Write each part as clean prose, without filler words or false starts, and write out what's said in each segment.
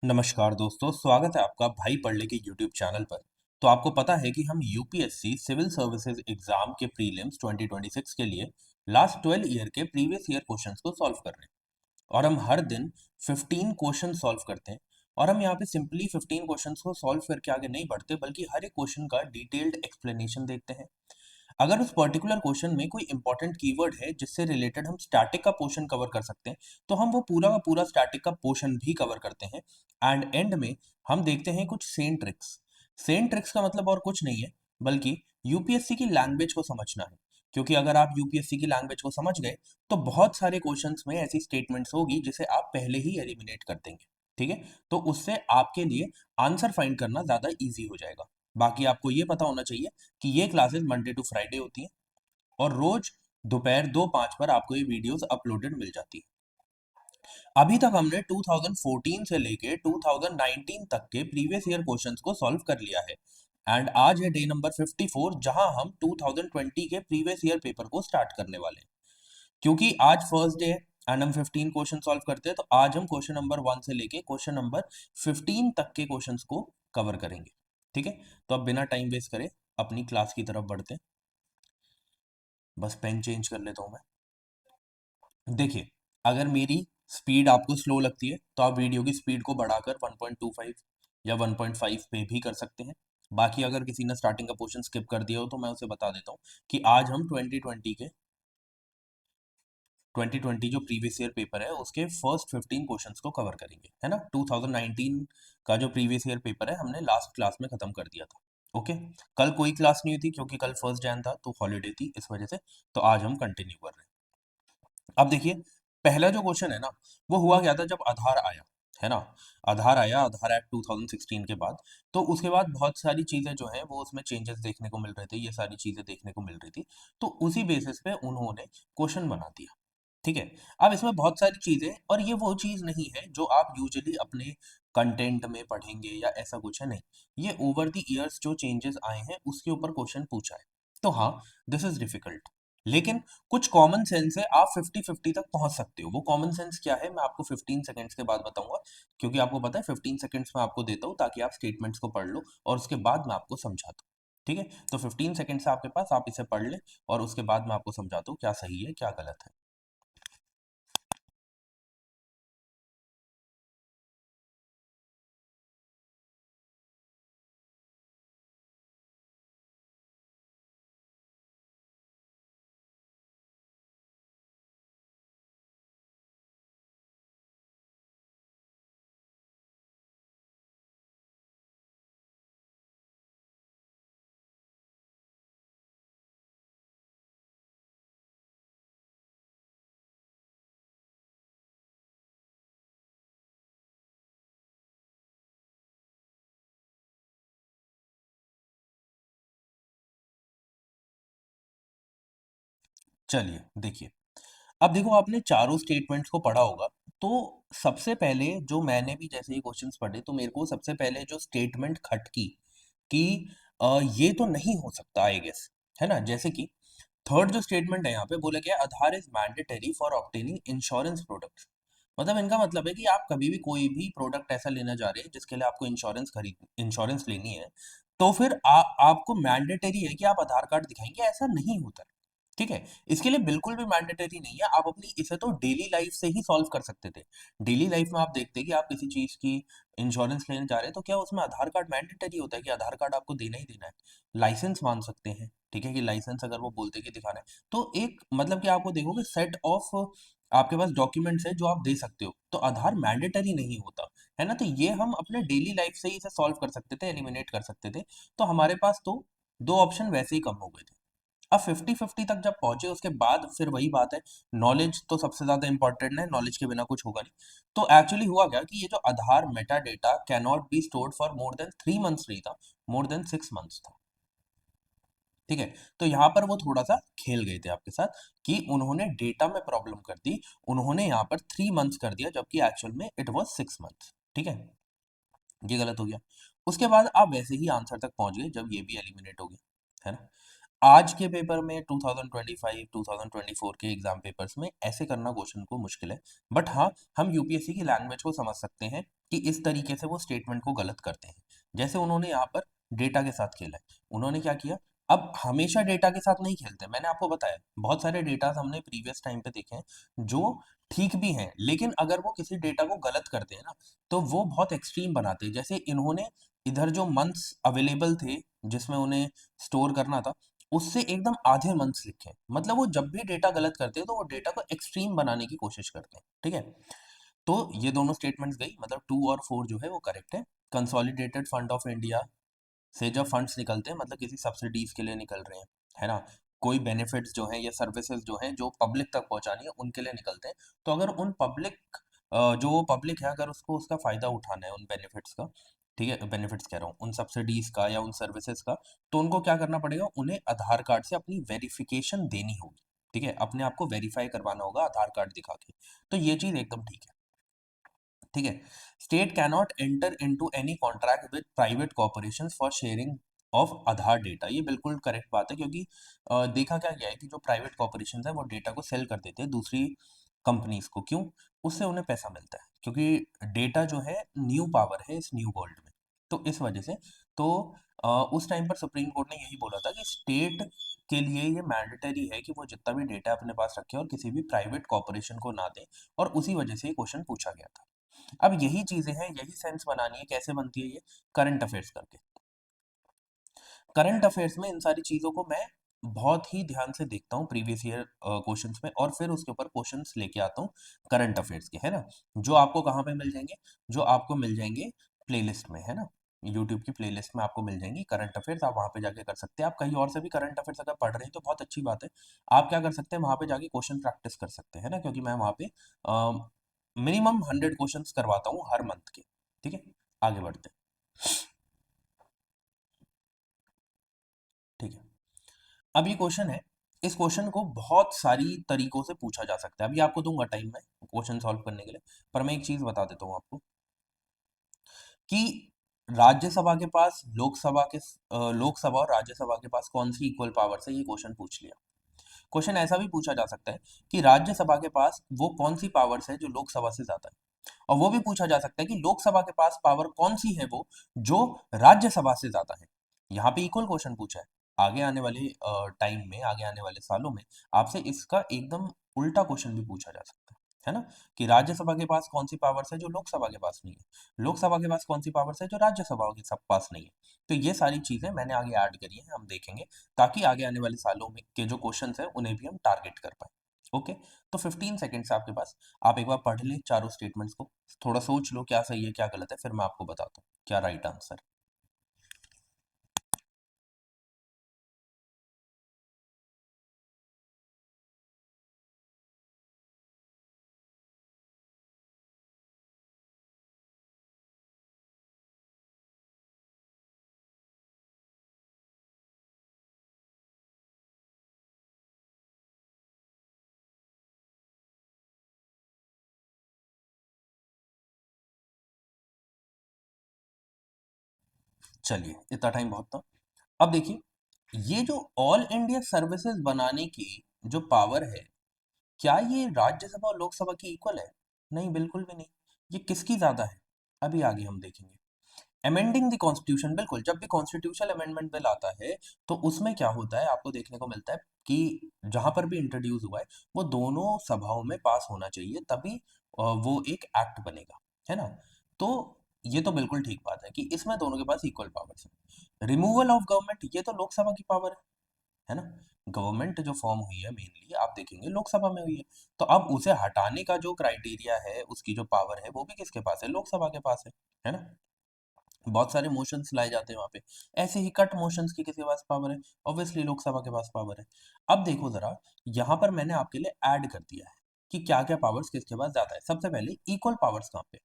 नमस्कार दोस्तों, स्वागत है आपका भाई पढ़ ले के यूट्यूब चैनल पर। तो आपको पता है कि हम यूपीएससी सिविल सर्विसेज एग्जाम के प्रीलिम्स 2026 के लिए लास्ट 12 ईयर के प्रीवियस ईयर क्वेश्चंस को सॉल्व कर रहे हैं। और हम हर दिन 15 क्वेश्चन सॉल्व करते हैं। और हम यहाँ पे सिंपली 15 क्वेश्चंस को सॉल्व करके आगे नहीं बढ़ते, बल्कि हर एक क्वेश्चन का डिटेल्ड एक्सप्लेनेशन देखते हैं। अगर उस पर्टिकुलर क्वेश्चन में कोई इंपॉर्टेंट कीवर्ड है जिससे रिलेटेड हम स्टैटिक का पोर्शन कवर कर सकते हैं, तो हम वो पूरा का पूरा स्टैटिक का पोर्शन भी कवर करते हैं। एंड एंड में हम देखते हैं कुछ सेंट ट्रिक्स। सेंट ट्रिक्स का मतलब और कुछ नहीं है, बल्कि यूपीएससी की लैंग्वेज को समझना है। क्योंकि अगर आप यूपीएससी की लैंग्वेज को समझ गए, तो बहुत सारे क्वेश्चंस में ऐसी स्टेटमेंट्स होगी जिसे आप पहले ही एलिमिनेट कर देंगे। ठीक है, तो उससे आपके लिए आंसर फाइंड करना ज्यादा इजी हो जाएगा। बाकी आपको ये पता होना चाहिए कि ये क्लासेस मंडे टू फ्राइडे होती हैं, और रोज दोपहर 2:05 पर आपको ये वीडियोस अपलोडेड मिल जाती है। अभी तक हमने 2014 से लेके 2019 तक के प्रीवियस ईयर क्वेश्चंस को सॉल्व कर लिया है। एंड आज है डे नंबर 54, जहां हम 2020 के प्रीवियस ईयर पेपर को स्टार्ट करने वाले हैं। क्योंकि आज फर्स्ट डे है एंड हम 15 क्वेश्चन सॉल्व करते हैं, तो आज हम क्वेश्चन नंबर 1 से लेके क्वेश्चन नंबर 15 तक के क्वेश्चंस को कवर करेंगे। ठीक है, तो अब बिना टाइम वेस्ट करे अपनी क्लास की तरफ बढ़ते हैं। बस पेन चेंज कर लेता हूं मैं। देखिए, अगर मेरी स्पीड आपको स्लो लगती है, तो आप वीडियो की स्पीड को बढ़ाकर 1.25 या 1.5 पे भी कर सकते हैं। बाकी अगर किसी ने स्टार्टिंग का पोर्शन स्किप कर दिया हो, तो मैं उसे बता देता हूँ कि आज हम 2020 जो प्रीवियस ईयर पेपर है उसके फर्स्ट 15 क्वेश्चंस को कवर करेंगे, है ना। 2019 का जो प्रीवियस ईयर पेपर है हमने लास्ट क्लास में खत्म कर दिया था। ओके, कल कोई क्लास नहीं हुई थी क्योंकि कल 1 जैन था, तो हॉलीडे थी इस वजह से। तो आज हम कंटिन्यू कर रहे हैं। अब देखिए, पहला जो क्वेश्चन है ना, वो हुआ क्या था जब आधार आया, है ना। आधार आया, आधार एक्ट 2016 के बाद। तो उसके बाद बहुत सारी चीजें जो है वो उसमें चेंजेस देखने को मिल रहे थे, ये सारी चीजें देखने को मिल रही थी। तो उसी बेसिस पे उन्होंने क्वेश्चन बना दिया। ठीक है, अब इसमें बहुत सारी चीजें, और ये वो चीज नहीं है जो आप यूजुअली अपने कंटेंट में पढ़ेंगे या ऐसा कुछ है, नहीं। ये ओवर द इयर्स जो चेंजेस आए हैं उसके ऊपर क्वेश्चन पूछा है। तो हाँ, दिस इज डिफिकल्ट, लेकिन कुछ कॉमन सेंस है, आप 50-50 तक पहुंच सकते हो। वो कॉमन सेंस क्या है, मैं आपको 15 सेकंड्स के बाद बताऊंगा। क्योंकि आपको पता है 15 सेकंड्स में आपको देता हूँ ताकि आप स्टेटमेंट्स को पढ़ लो और उसके बाद मैं आपको समझाता हूँ। ठीक है, तो 15 सेकंड्स है आपके पास, आप इसे पढ़ ले और उसके बाद मैं आपको समझाता हूँ क्या सही है क्या गलत है। चलिए देखिए, अब देखो आपने चारों स्टेटमेंट्स को पढ़ा होगा। तो सबसे पहले जो मैंने भी जैसे ही क्वेश्चंस पढ़े, तो मेरे को सबसे पहले जो स्टेटमेंट खटकी कि ये तो नहीं हो सकता, आई गेस, है ना। जैसे कि थर्ड जो स्टेटमेंट है यहाँ पे बोला गया, Aadhaar is mandatory for obtaining insurance product. मतलब इनका मतलब है कि आप कभी भी कोई भी प्रोडक्ट ऐसा लेना जा रहे हैं जिसके लिए आपको इंश्योरेंस लेनी है, तो फिर आपको मैंडेटरी है कि आप आधार कार्ड दिखाएंगे, ऐसा नहीं होता है। ठीक है, इसके लिए बिल्कुल भी मैंडेटरी नहीं है। आप अपनी इसे तो डेली लाइफ से ही सॉल्व कर सकते थे। डेली लाइफ में आप देखते हैं कि आप किसी चीज की इंश्योरेंस लेने जा रहे हैं, तो क्या उसमें आधार कार्ड मैंडेटरी होता है कि आधार कार्ड आपको देना ही देना है। लाइसेंस मान सकते हैं, ठीक है, कि लाइसेंस अगर वो बोलते कि दिखाना है, तो एक मतलब कि आपको देखोगे सेट ऑफ आपके पास डॉक्यूमेंट्स है जो आप दे सकते हो। तो आधार मैंडेटरी नहीं होता, है ना। तो ये हम अपने डेली लाइफ से ही इसे सॉल्व कर सकते थे, एलिमिनेट कर सकते थे। तो हमारे पास तो दो ऑप्शन वैसे ही कम हो गए थे। अब 50-50 तक जब पहुंचे, उसके बाद फिर वही बात है, नॉलेज तो सबसे ज्यादा इंपॉर्टेंट है, नॉलेज के बिना कुछ होगा नहीं। तो एक्चुअली हुआ क्या कि ये जो Aadhaar metadata can not be stored for more than 3 months नहीं था, मोर देन 6 मंथ्स था। ठीक है, तो यहाँ पर वो थोड़ा सा खेल गए थे आपके साथ कि उन्होंने डेटा में प्रॉब्लम कर दी। उन्होंने यहाँ पर 3 मंथ्स कर दिया, जबकि एक्चुअल में इट वॉज 6 मंथ्स। ठीक है, ये गलत हो गया। उसके बाद आप वैसे ही आंसर तक पहुंच गए जब ये भी एलिमिनेट हो गया, है ना। आज के पेपर में 2025 2024 के एग्जाम पेपर्स में ऐसे करना क्वेश्चन को मुश्किल है। बट हाँ, हम यूपीएससी की लैंग्वेज को समझ सकते हैं कि इस तरीके से वो स्टेटमेंट को गलत करते हैं। जैसे उन्होंने यहाँ पर डेटा के साथ खेला है। उन्होंने क्या किया, अब हमेशा डेटा के साथ नहीं खेलते, मैंने आपको बताया बहुत सारे डेटा हमने प्रीवियस टाइम पे देखे हैं जो ठीक भी हैं, लेकिन अगर वो किसी डेटा को गलत करते हैं ना, तो वो बहुत एक्सट्रीम बनाते हैं। जैसे इन्होंने इधर जो मंथ्स अवेलेबल थे जिसमें उन्हें स्टोर करना था, उससे एकदम आधे मंथ्स लिखे हैं। मतलब वो जब भी डेटा गलत करते हैं तो वो डेटा को एक्सट्रीम बनाने की कोशिश करते हैं, ठीक है। तो ये दोनों स्टेटमेंट्स गई, मतलब 2 और 4 जो है वो करेक्ट है। कंसोलिडेटेड फंड ऑफ इंडिया से जब फंड्स निकलते हैं मतलब किसी सब्सिडीज के लिए निकल रहे हैं, है ना, कोई बेनिफिट्स जो हैं या सर्विसेज जो हैं जो पब्लिक तक पहुंचानी है उनके लिए निकलते हैं। तो अगर उन पब्लिक जो वो पब्लिक है अगर उसको उसका फायदा उठाना है उन बेनिफिट्स का, ठीक है, बेनिफिट्स कह रहा हूँ, उन सब्सिडीज का या उन सर्विसेज का, तो उनको क्या करना पड़ेगा, उन्हें आधार कार्ड से अपनी वेरिफिकेशन देनी होगी, ठीक है, अपने आप को वेरीफाई करवाना होगा आधार कार्ड दिखा के। तो ये चीज एकदम ठीक है, ठीक है। State cannot enter into any contract with private corporations for sharing of Aadhaar data. ये बिल्कुल करेक्ट बात है, क्योंकि देखा क्या गया है कि जो प्राइवेट कॉर्पोरेशंस है वो डेटा को सेल कर देते हैं दूसरी कंपनीज को। क्यों? उससे उन्हें पैसा मिलता है, क्योंकि डेटा जो है न्यू पावर है इस न्यू वर्ल्ड में। तो इस वजह से तो उस टाइम पर सुप्रीम कोर्ट ने यही बोला था कि स्टेट के लिए ये मैंडेटरी है कि वो जितना भी डेटा अपने पास रखे और किसी भी प्राइवेट कॉर्पोरेशन को ना दे, और उसी वजह से ये क्वेश्चन पूछा गया था। अब यही चीजें हैं, यही सेंस बनानी है, कैसे बनती है ये, करंट अफेयर्स करके। करंट अफेयर्स में इन सारी चीजों को मैं बहुत ही ध्यान से देखता हूँ प्रीवियस ईयर क्वेश्चंस में, और फिर उसके ऊपर क्वेश्चंस लेके आता हूँ करंट अफेयर्स के, है ना, जो आपको कहाँ पे मिल जाएंगे, जो आपको मिल जाएंगे प्लेलिस्ट में, है ना, यूट्यूब की प्लेलिस्ट में आपको मिल जाएंगी करंट अफेयर्स। आप वहां पे जाके कर सकते हैं। आप कहीं और से भी करंट अफेयर्स अगर पढ़ रहे हैं तो बहुत अच्छी बात है। आप क्या कर सकते हैं, वहां पे जाके क्वेश्चन प्रैक्टिस कर सकते हैं ना, क्योंकि मैं वहां पे मिनिमम 100 क्वेश्चन करवाता हूँ हर मंथ के, ठीक है। आगे बढ़ते हैं, ठीक है। अब ये क्वेश्चन है, इस क्वेश्चन को बहुत सारी तरीकों से पूछा जा सकता है। अभी आपको दूंगा टाइम में क्वेश्चन सॉल्व करने के लिए, पर मैं एक चीज बता देता हूँ आपको कि राज्यसभा के पास लोकसभा और राज्यसभा के पास कौन सी इक्वल पावर है, ये क्वेश्चन पूछ लिया। क्वेश्चन ऐसा भी पूछा जा सकता है कि राज्यसभा के पास वो कौन सी पावर्स है जो लोकसभा से ज्यादा है, और वो भी पूछा जा सकता है कि लोकसभा के पास पावर कौन सी है वो जो राज्यसभा से ज्यादा है। यहाँ पे इक्वल क्वेश्चन पूछा है। आगे आने वाले टाइम में, आगे आने वाले सालों में आपसे इसका एकदम उल्टा क्वेश्चन भी पूछा जा सकता है ना, कि राज्यसभा के पास कौन सी पावर्स है जो लोकसभा के पास नहीं है, लोकसभा के पास कौन सी पावर्स है जो राज्यसभा के सब पास नहीं है। तो ये सारी चीजें मैंने आगे ऐड करी है, हम देखेंगे, ताकि आगे आने वाले सालों में के जो क्वेश्चंस हैं उन्हें भी हम टारगेट कर पाए। ओके, तो 15 सेकेंड्स आपके पास, आप एक बार पढ़ लें चारों स्टेटमेंट्स को, थोड़ा सोच लो क्या सही है क्या गलत है, फिर मैं आपको बताता हूँ क्या राइट आंसर। चलिए, इतना टाइम बहुत था। अब देखिए, ये जो ऑल इंडिया सर्विसेज बनाने की जो पावर है, क्या ये राज्यसभा और लोकसभा की इक्वल है? नहीं, बिल्कुल भी नहीं। ये किसकी ज्यादा है, अभी आगे हम देखेंगे। अमेंडिंग द कॉन्स्टिट्यूशन, बिल्कुल, जब भी कॉन्स्टिट्यूशनल अमेंडमेंट बिल आता है तो उसमें क्या होता है, आपको देखने को मिलता है कि जहां पर भी इंट्रोड्यूस हुआ है वो दोनों सभाओं में पास होना चाहिए, तभी वो एक एक्ट बनेगा, है ना। तो ये तो बिल्कुल ठीक बात है कि इसमें दोनों के पास इक्वल पावर्स है। रिमूवल ऑफ गवर्नमेंट, ये तो लोकसभा की पावर है ना। गवर्नमेंट जो फॉर्म हुई है मेनली आप देखेंगे लोकसभा में हुई है, तो अब उसे हटाने का जो क्राइटेरिया है, उसकी जो पावर है वो भी किसके पास है, लोकसभा के पास है ना। बहुत सारे मोशंस लाए जाते हैं वहां पे, ऐसे ही कट मोशंस की किसी के पास पावर है, ऑब्वियसली लोकसभा के पास पावर है। अब देखो जरा, यहाँ पर मैंने आपके लिए ऐड कर दिया है कि क्या क्या पावर्स किसके पास ज्यादा है। सबसे पहले इक्वल पावर्स कहाँ पे,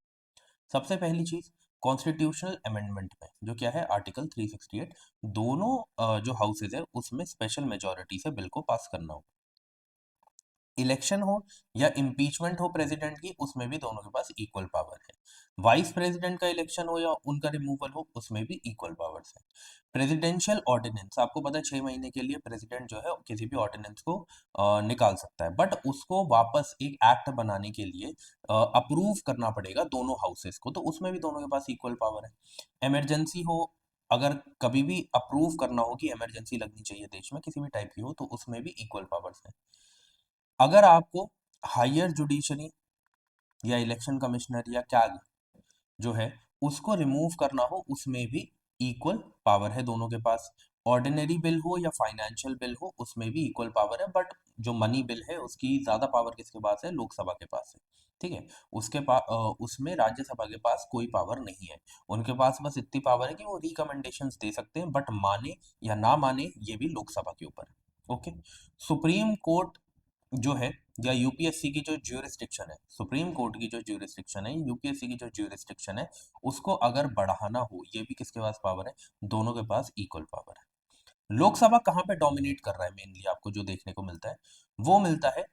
सबसे पहली चीज कॉन्स्टिट्यूशनल अमेंडमेंट में जो क्या है आर्टिकल 368, दोनों जो हाउसेज है उसमें स्पेशल मेजोरिटी से बिल को पास करना हो। इलेक्शन हो या इम्पीचमेंट हो प्रेसिडेंट की, उसमें भी दोनों के पास इक्वल पावर है। वाइस प्रेसिडेंट का इलेक्शन हो या उनका रिमूवल हो, उसमें भी इक्वल पावर्स है। प्रेसिडेंशियल ऑर्डिनेंस, आपको पता है 6 महीने के लिए प्रेसिडेंट जो है किसी भी ऑर्डिनेंस को निकाल सकता है, बट उसको वापस एक एक्ट बनाने के लिए अप्रूव करना पड़ेगा दोनों हाउसेस को, तो उसमें भी दोनों के पास इक्वल पावर है। इमरजेंसी हो, अगर कभी भी अप्रूव करना हो कि इमरजेंसी लगनी चाहिए देश में किसी भी टाइप की हो, तो उसमें भी इक्वल पावर्स है। अगर आपको हायर जुडिशरी या इलेक्शन कमिश्नर या क्या जो है उसको रिमूव करना हो, उसमें भी इक्वल पावर है दोनों के पास। ऑर्डिनरी बिल हो या फाइनेंशियल बिल हो, उसमें भी इक्वल पावर है, बट जो मनी बिल है उसकी ज्यादा पावर किसके पास है? लोकसभा के पास है। ठीक है, उसके पास उसमें राज्यसभा के पास कोई पावर नहीं है। उनके पास बस इतनी पावर है कि वो रिकमेंडेशंस दे सकते हैं, बट माने या ना माने ये भी लोकसभा के ऊपर है। ओके। सुप्रीम कोर्ट जो है या यूपीएससी की जो ज्यूरिस्डिक्शन है, सुप्रीम कोर्ट की जो ज्यूरिस्डिक्शन है, यूपीएससी की जो ज्यूरिस्डिक्शन है, उसको अगर बढ़ाना हो, ये भी किसके पास पावर है? दोनों के पास इक्वल पावर है। लोकसभा कहाँ पे डोमिनेट कर रहा है मेनली? आपको जो देखने को मिलता है वो मिलता है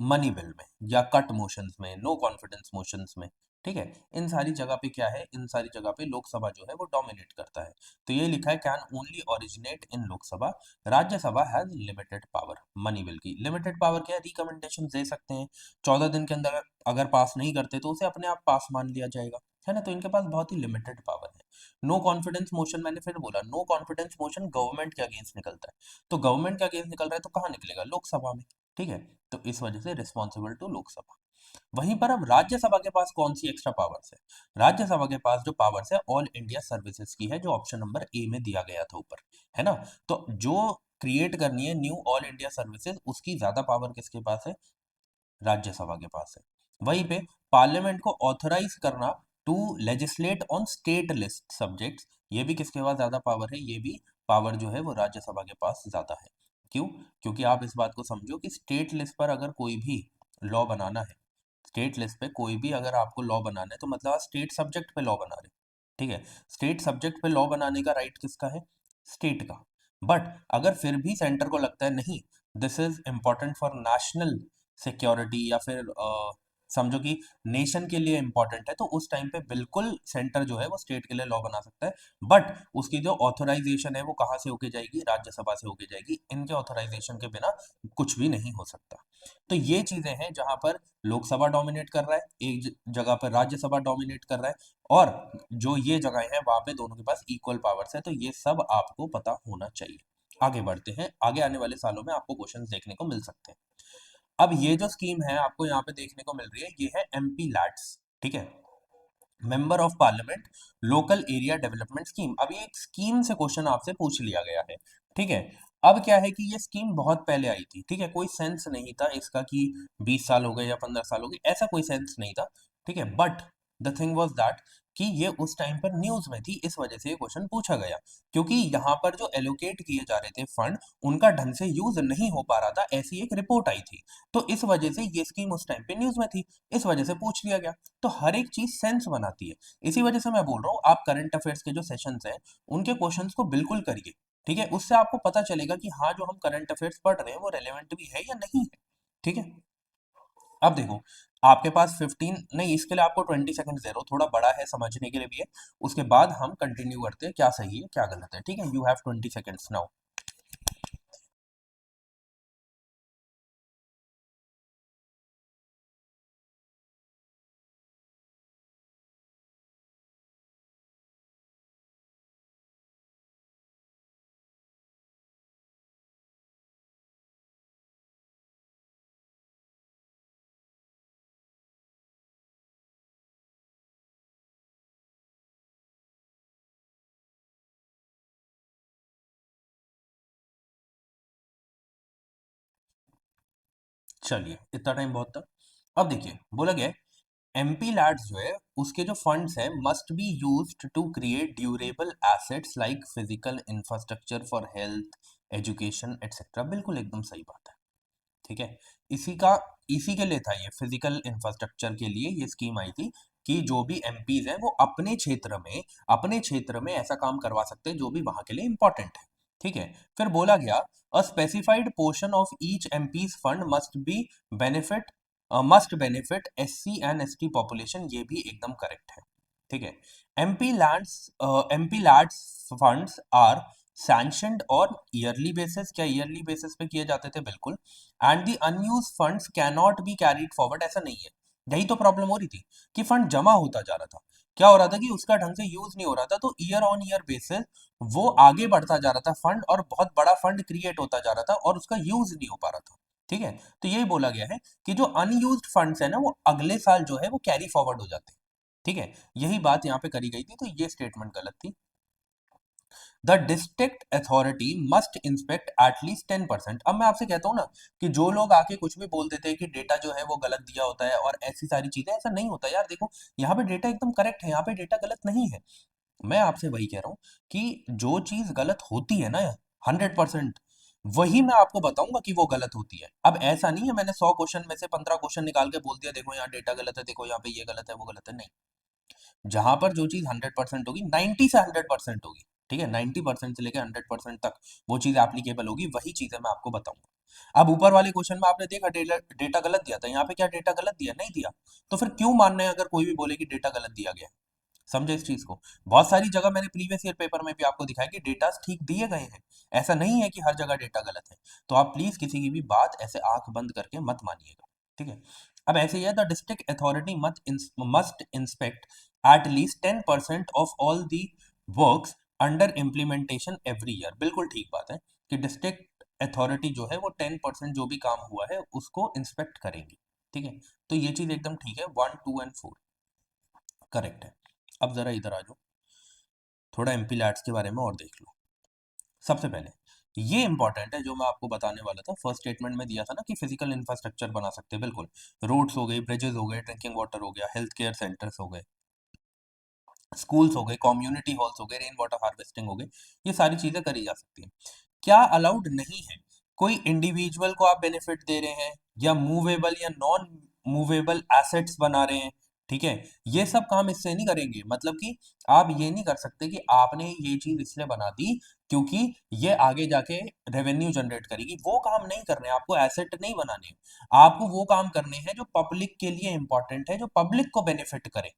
मनी बिल में या कट मोशंस में, नो कॉन्फिडेंस मोशंस में। ठीक है, इन सारी जगह पे क्या है, इन सारी जगह पे लोकसभा जो है वो डोमिनेट करता है। तो ये लिखा है can only originate in Lok Sabha, Rajya Sabha has limited power. Money bill की लिमिटेड पावर क्या है? रिकमेंडेशन दे सकते हैं, 14 दिन के अंदर अगर पास नहीं करते तो उसे अपने आप पास मान लिया जाएगा, है ना। तो इनके पास बहुत ही लिमिटेड पावर है। नो कॉन्फिडेंस मोशन, मैंने फिर बोला नो कॉन्फिडेंस मोशन गवर्नमेंट के अगेंस्ट निकलता है, तो गवर्नमेंट के अगेंस्ट निकल रहा है तो कहाँ निकलेगा? लोकसभा में। ठीक है, तो इस वजह से रिस्पॉन्सिबल टू लोकसभा। वहीं पर अब राज्यसभा के पास कौन सी एक्स्ट्रा पावर्स है? राज्यसभा के पास जो पावर्स है ऑल इंडिया सर्विसेज की है, जो ऑप्शन नंबर ए में दिया गया था ऊपर, है ना। तो जो क्रिएट करनी है न्यू ऑल इंडिया सर्विसेज, उसकी ज्यादा पावर किसके पास है? राज्यसभा के पास है। वहीं पे पार्लियामेंट को ऑथराइज करना to legislate on state list subjects, ये भी किसके पास ज्यादा पावर है? ये भी पावर जो है वो राज्यसभा के पास ज्यादा है। क्यों? क्योंकि आप इस बात को समझो कि स्टेट लिस्ट पर अगर कोई भी लॉ बनाना है, स्टेट लिस्ट पे कोई भी अगर आपको लॉ बनाना है, तो मतलब आप स्टेट सब्जेक्ट पे लॉ बना रहे हैं। ठीक है, स्टेट सब्जेक्ट पे लॉ बनाने का राइट किसका है? स्टेट का। बट अगर फिर भी सेंटर को लगता है नहीं, this is important for national security, या फिर समझो कि नेशन के लिए इंपॉर्टेंट है, तो उस टाइम पे बिल्कुल सेंटर जो है वो स्टेट के लिए लॉ बना सकता है। बट उसकी जो ऑथराइजेशन है वो कहाँ से होके जाएगी? राज्यसभा से होके जाएगी। इनके ऑथराइजेशन के बिना कुछ भी नहीं हो सकता। तो ये चीजें हैं जहां पर लोकसभा डोमिनेट कर रहा है, एक जगह पर राज्यसभा डोमिनेट कर रहा है, और जो ये जगह है वहां पे दोनों के पास इक्वल पावर्स है। तो ये सब आपको पता होना चाहिए। आगे बढ़ते हैं, आगे आने वाले सालों में आपको क्वेश्चंस देखने को मिल सकते हैं। अब ये जो स्कीम है आपको यहाँ पे देखने को मिल रही है, ये है एमपी लैट्स। ठीक है, member of parliament local area development scheme. अब ये एक स्कीम से क्वेश्चन आपसे पूछ लिया गया है। ठीक है, अब क्या है कि ये स्कीम बहुत पहले आई थी। ठीक है, कोई सेंस नहीं था इसका कि 20 साल हो गए या 15 साल हो गए, ऐसा कोई सेंस नहीं था। ठीक है, but the thing was that कि ये उस टाइम पर न्यूज में थी, इस वजह से ये क्वेश्चन पूछा गया। क्योंकि यहाँ पर जो एलोकेट किए जा रहे थे फंड, उनका ढंग से यूज नहीं हो पा रहा था, ऐसी एक रिपोर्ट आई थी। तो इस वजह से ये स्कीम उस टाइम पे न्यूज में थी, इस वजह से पूछ लिया गया। तो हर एक चीज सेंस बनाती है। इसी वजह से मैं बोल रहा हूँ आप करंट अफेयर्स के जो सेशंस हैं उनके क्वेश्चंस को बिल्कुल करिए। ठीक है, उससे आपको पता चलेगा कि हाँ जो हम करंट अफेयर्स पढ़ रहे हैं वो रेलेवेंट भी है या नहीं है। ठीक है, अब देखो आपके पास 15 नहीं, इसके लिए आपको 20 सेकंड दे रहा हूँ, थोड़ा बड़ा है समझने के लिए भी है। उसके बाद हम कंटिन्यू करते हैं क्या सही है क्या गलत है। ठीक है, यू हैव 20 सेकंड्स नाउ। चलिए, इतना टाइम बहुत था। अब देखिए बोला गया एमपी लैड्स जो है उसके जो फंड्स है must be used to create durable assets like physical infrastructure for health education etcetera. बिल्कुल एकदम सही बात है। ठीक है, इसी का इसी के लिए था ये, फिजिकल इंफ्रास्ट्रक्चर के लिए ये स्कीम आई थी कि जो भी एमपीज हैं वो अपने क्षेत्र में ऐसा काम करवा सकते हैं जो भी वहां के लिए इंपॉर्टेंट है। ठीक है, फिर बोला गया a specified portion of each MP's fund must be benefit must benefit SC and ST population, ये भी एकदम करेक्ट है। ठीक है। MP LADS funds are sanctioned on yearly basis, क्या ईयरली बेसिस पे किए जाते थे? बिल्कुल। And the unused funds can not be carried forward, ऐसा नहीं है। यही तो प्रॉब्लम हो रही थी कि फंड जमा होता जा रहा था, क्या हो रहा था कि उसका ढंग से यूज नहीं हो रहा था, तो ईयर ऑन ईयर बेसिस वो आगे बढ़ता जा रहा था फंड, और बहुत बड़ा फंड क्रिएट होता जा रहा था और उसका यूज नहीं हो पा रहा था। ठीक है। तो यही बोला गया है कि जो अनयूज्ड फंड्स है ना, वो अगले साल जो है वो कैरी फॉरवर्ड हो जाते हैं। ठीक है। यही बात यहाँ पे करी गई थी, तो ये स्टेटमेंट गलत थी। The district authority must inspect at least 10%। अब मैं आपसे कहता हूँ ना कि जो लोग आके कुछ भी बोल देते हैं कि डेटा जो है वो गलत दिया होता है और ऐसी सारी चीजें, ऐसा नहीं होता यार। देखो, यहाँ पे डेटा एकदम करेक्ट है, यहाँ पे डेटा गलत नहीं है। मैं आपसे वही कह रहा हूँ कि जो चीज गलत होती है ना 100%, वही मैं आपको बताऊंगा कि वो गलत होती है। अब ऐसा नहीं है मैंने 100 क्वेश्चन में से 15 क्वेश्चन निकाल के बोल दिया देखो यहाँ डेटा गलत है, देखो यहाँ पे ये गलत है वो गलत है, नहीं। जहां पर जो चीज 100% होगी, 90 से 100% होगी, ठीक है, 90% से लेकर 100% तक वो चीज एप्लीकेबल होगी, वही चीजें मैं आपको बताऊंगा। अब ऊपर वाले क्वेश्चन में आपने देखा डेटा डेटा गलत दिया था, यहाँ पे क्या डेटा गलत दिया? नहीं दिया। तो फिर क्यों मानना है अगर कोई भी बोले कि डेटा गलत दिया गया? समझे इस चीज को? बहुत सारी जगह मैंने प्रीवियस ईयर पेपर में भी आपको दिखाया कि डेटा ठीक दिए गए हैं। ऐसा नहीं है कि हर जगह डेटा गलत है। तो आप प्लीज किसी की भी बात ऐसे आंख बंद करके मत मानिएगा। ठीक है। अब ऐसे ही है, the district authority must inspect at least 10% of all the works under implementation every year. बिल्कुल ठीक बात है कि डिस्ट्रिक्ट अथॉरिटी जो है वो 10% जो भी काम हुआ है उसको इंस्पेक्ट करेंगे। ठीक है। तो ये चीज एकदम ठीक है, 1, 2 एंड 4 करेक्ट है। अब जरा इधर आ जाओ, थोड़ा एमपी लैड्स के बारे में और देख लो। सबसे पहले ये इंपॉर्टेंट है जो मैं आपको बताने वाला था, फर्स्ट स्टेटमेंट में दिया था ना कि फिजिकल इंफ्रास्ट्रक्चर बना सकते हैं। बिल्कुल, रोड्स हो गए, ब्रिजेस हो गए, ड्रिंकिंग वाटर हो गया, हेल्थ केयर सेंटर्स हो गए, स्कूल्स हो गए, कम्युनिटी हॉल्स हो गए, रेन वाटर हार्वेस्टिंग हो गई, ये सारी चीजें करी जा सकती हैं। क्या अलाउड नहीं है? कोई इंडिविजुअल को आप बेनिफिट दे रहे हैं या मूवेबल या नॉन मूवेबल एसेट्स बना रहे हैं, ठीक है, ये सब काम इससे नहीं करेंगे। मतलब कि आप ये नहीं कर सकते कि आपने ये चीज इसलिए बना दी क्योंकि ये आगे जाके रेवेन्यू जनरेट करेगी, वो काम नहीं करने हैं। आपको एसेट नहीं बनाने हैं, आपको वो काम करने हैं जो पब्लिक के लिए इंपॉर्टेंट है, जो पब्लिक को बेनिफिट करे।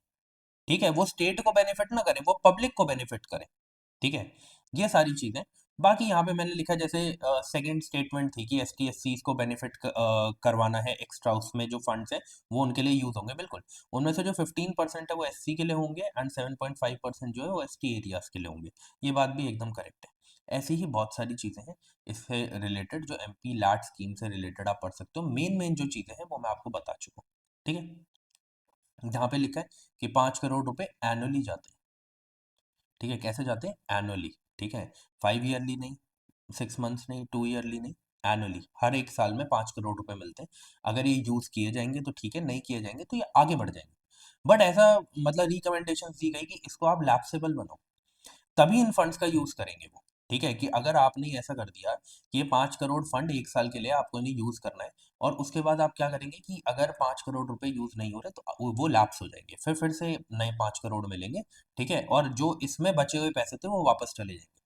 ठीक है, वो स्टेट को बेनिफिट ना करे, वो पब्लिक को बेनिफिट करे। ठीक है। ये सारी चीजें, बाकी यहाँ पे मैंने लिखा जैसे सेकंड स्टेटमेंट थी कि एस टी एस सी को बेनिफिट करवाना है एक्स्ट्रा, उसमें जो फंड्स हैं वो उनके लिए यूज होंगे। बिल्कुल, उनमें से जो 15% है वो एससी के लिए होंगे एंड 7.5% जो है वो एसटी एरियाज के लिए होंगे। ये बात भी एकदम करेक्ट है। ऐसी ही बहुत सारी चीजें हैं इससे रिलेटेड, जो एमपी लैट स्कीम से रिलेटेड आप पढ़ सकते हो। मेन मेन जो चीजें हैं वो मैं आपको बता चुका हूँ। ठीक है। यहाँ पे लिखा है कि 5 करोड़ रुपए एनुअली जाते हैं। ठीक है, कैसे जाते हैं? एनुअली। ठीक है, 5 ईयरली नहीं, 6 मंथ्स नहीं, 2 ईयरली नहीं, एनुअली, हर एक साल में 5 करोड़ रुपए मिलते हैं। अगर ये यूज किए जाएंगे तो ठीक है, नहीं किए जाएंगे तो ये आगे बढ़ जाएंगे। बट ऐसा मतलब रिकमेंडेशन दी गई कि इसको आप लैप्सेबल बनाओ, तभी इन फंड्स का यूज करेंगे वो। ठीक है, कि अगर आपने ऐसा कर दिया कि ये 5 करोड़ फंड एक साल के लिए आपको नहीं यूज करना है, और उसके बाद आप क्या करेंगे कि अगर 5 करोड़ रुपए यूज नहीं हो रहे तो वो लैप्स हो जाएंगे, फिर से नए 5 करोड़ मिलेंगे। ठीक है, और जो इसमें बचे हुए पैसे थे वो वापस चले जाएंगे।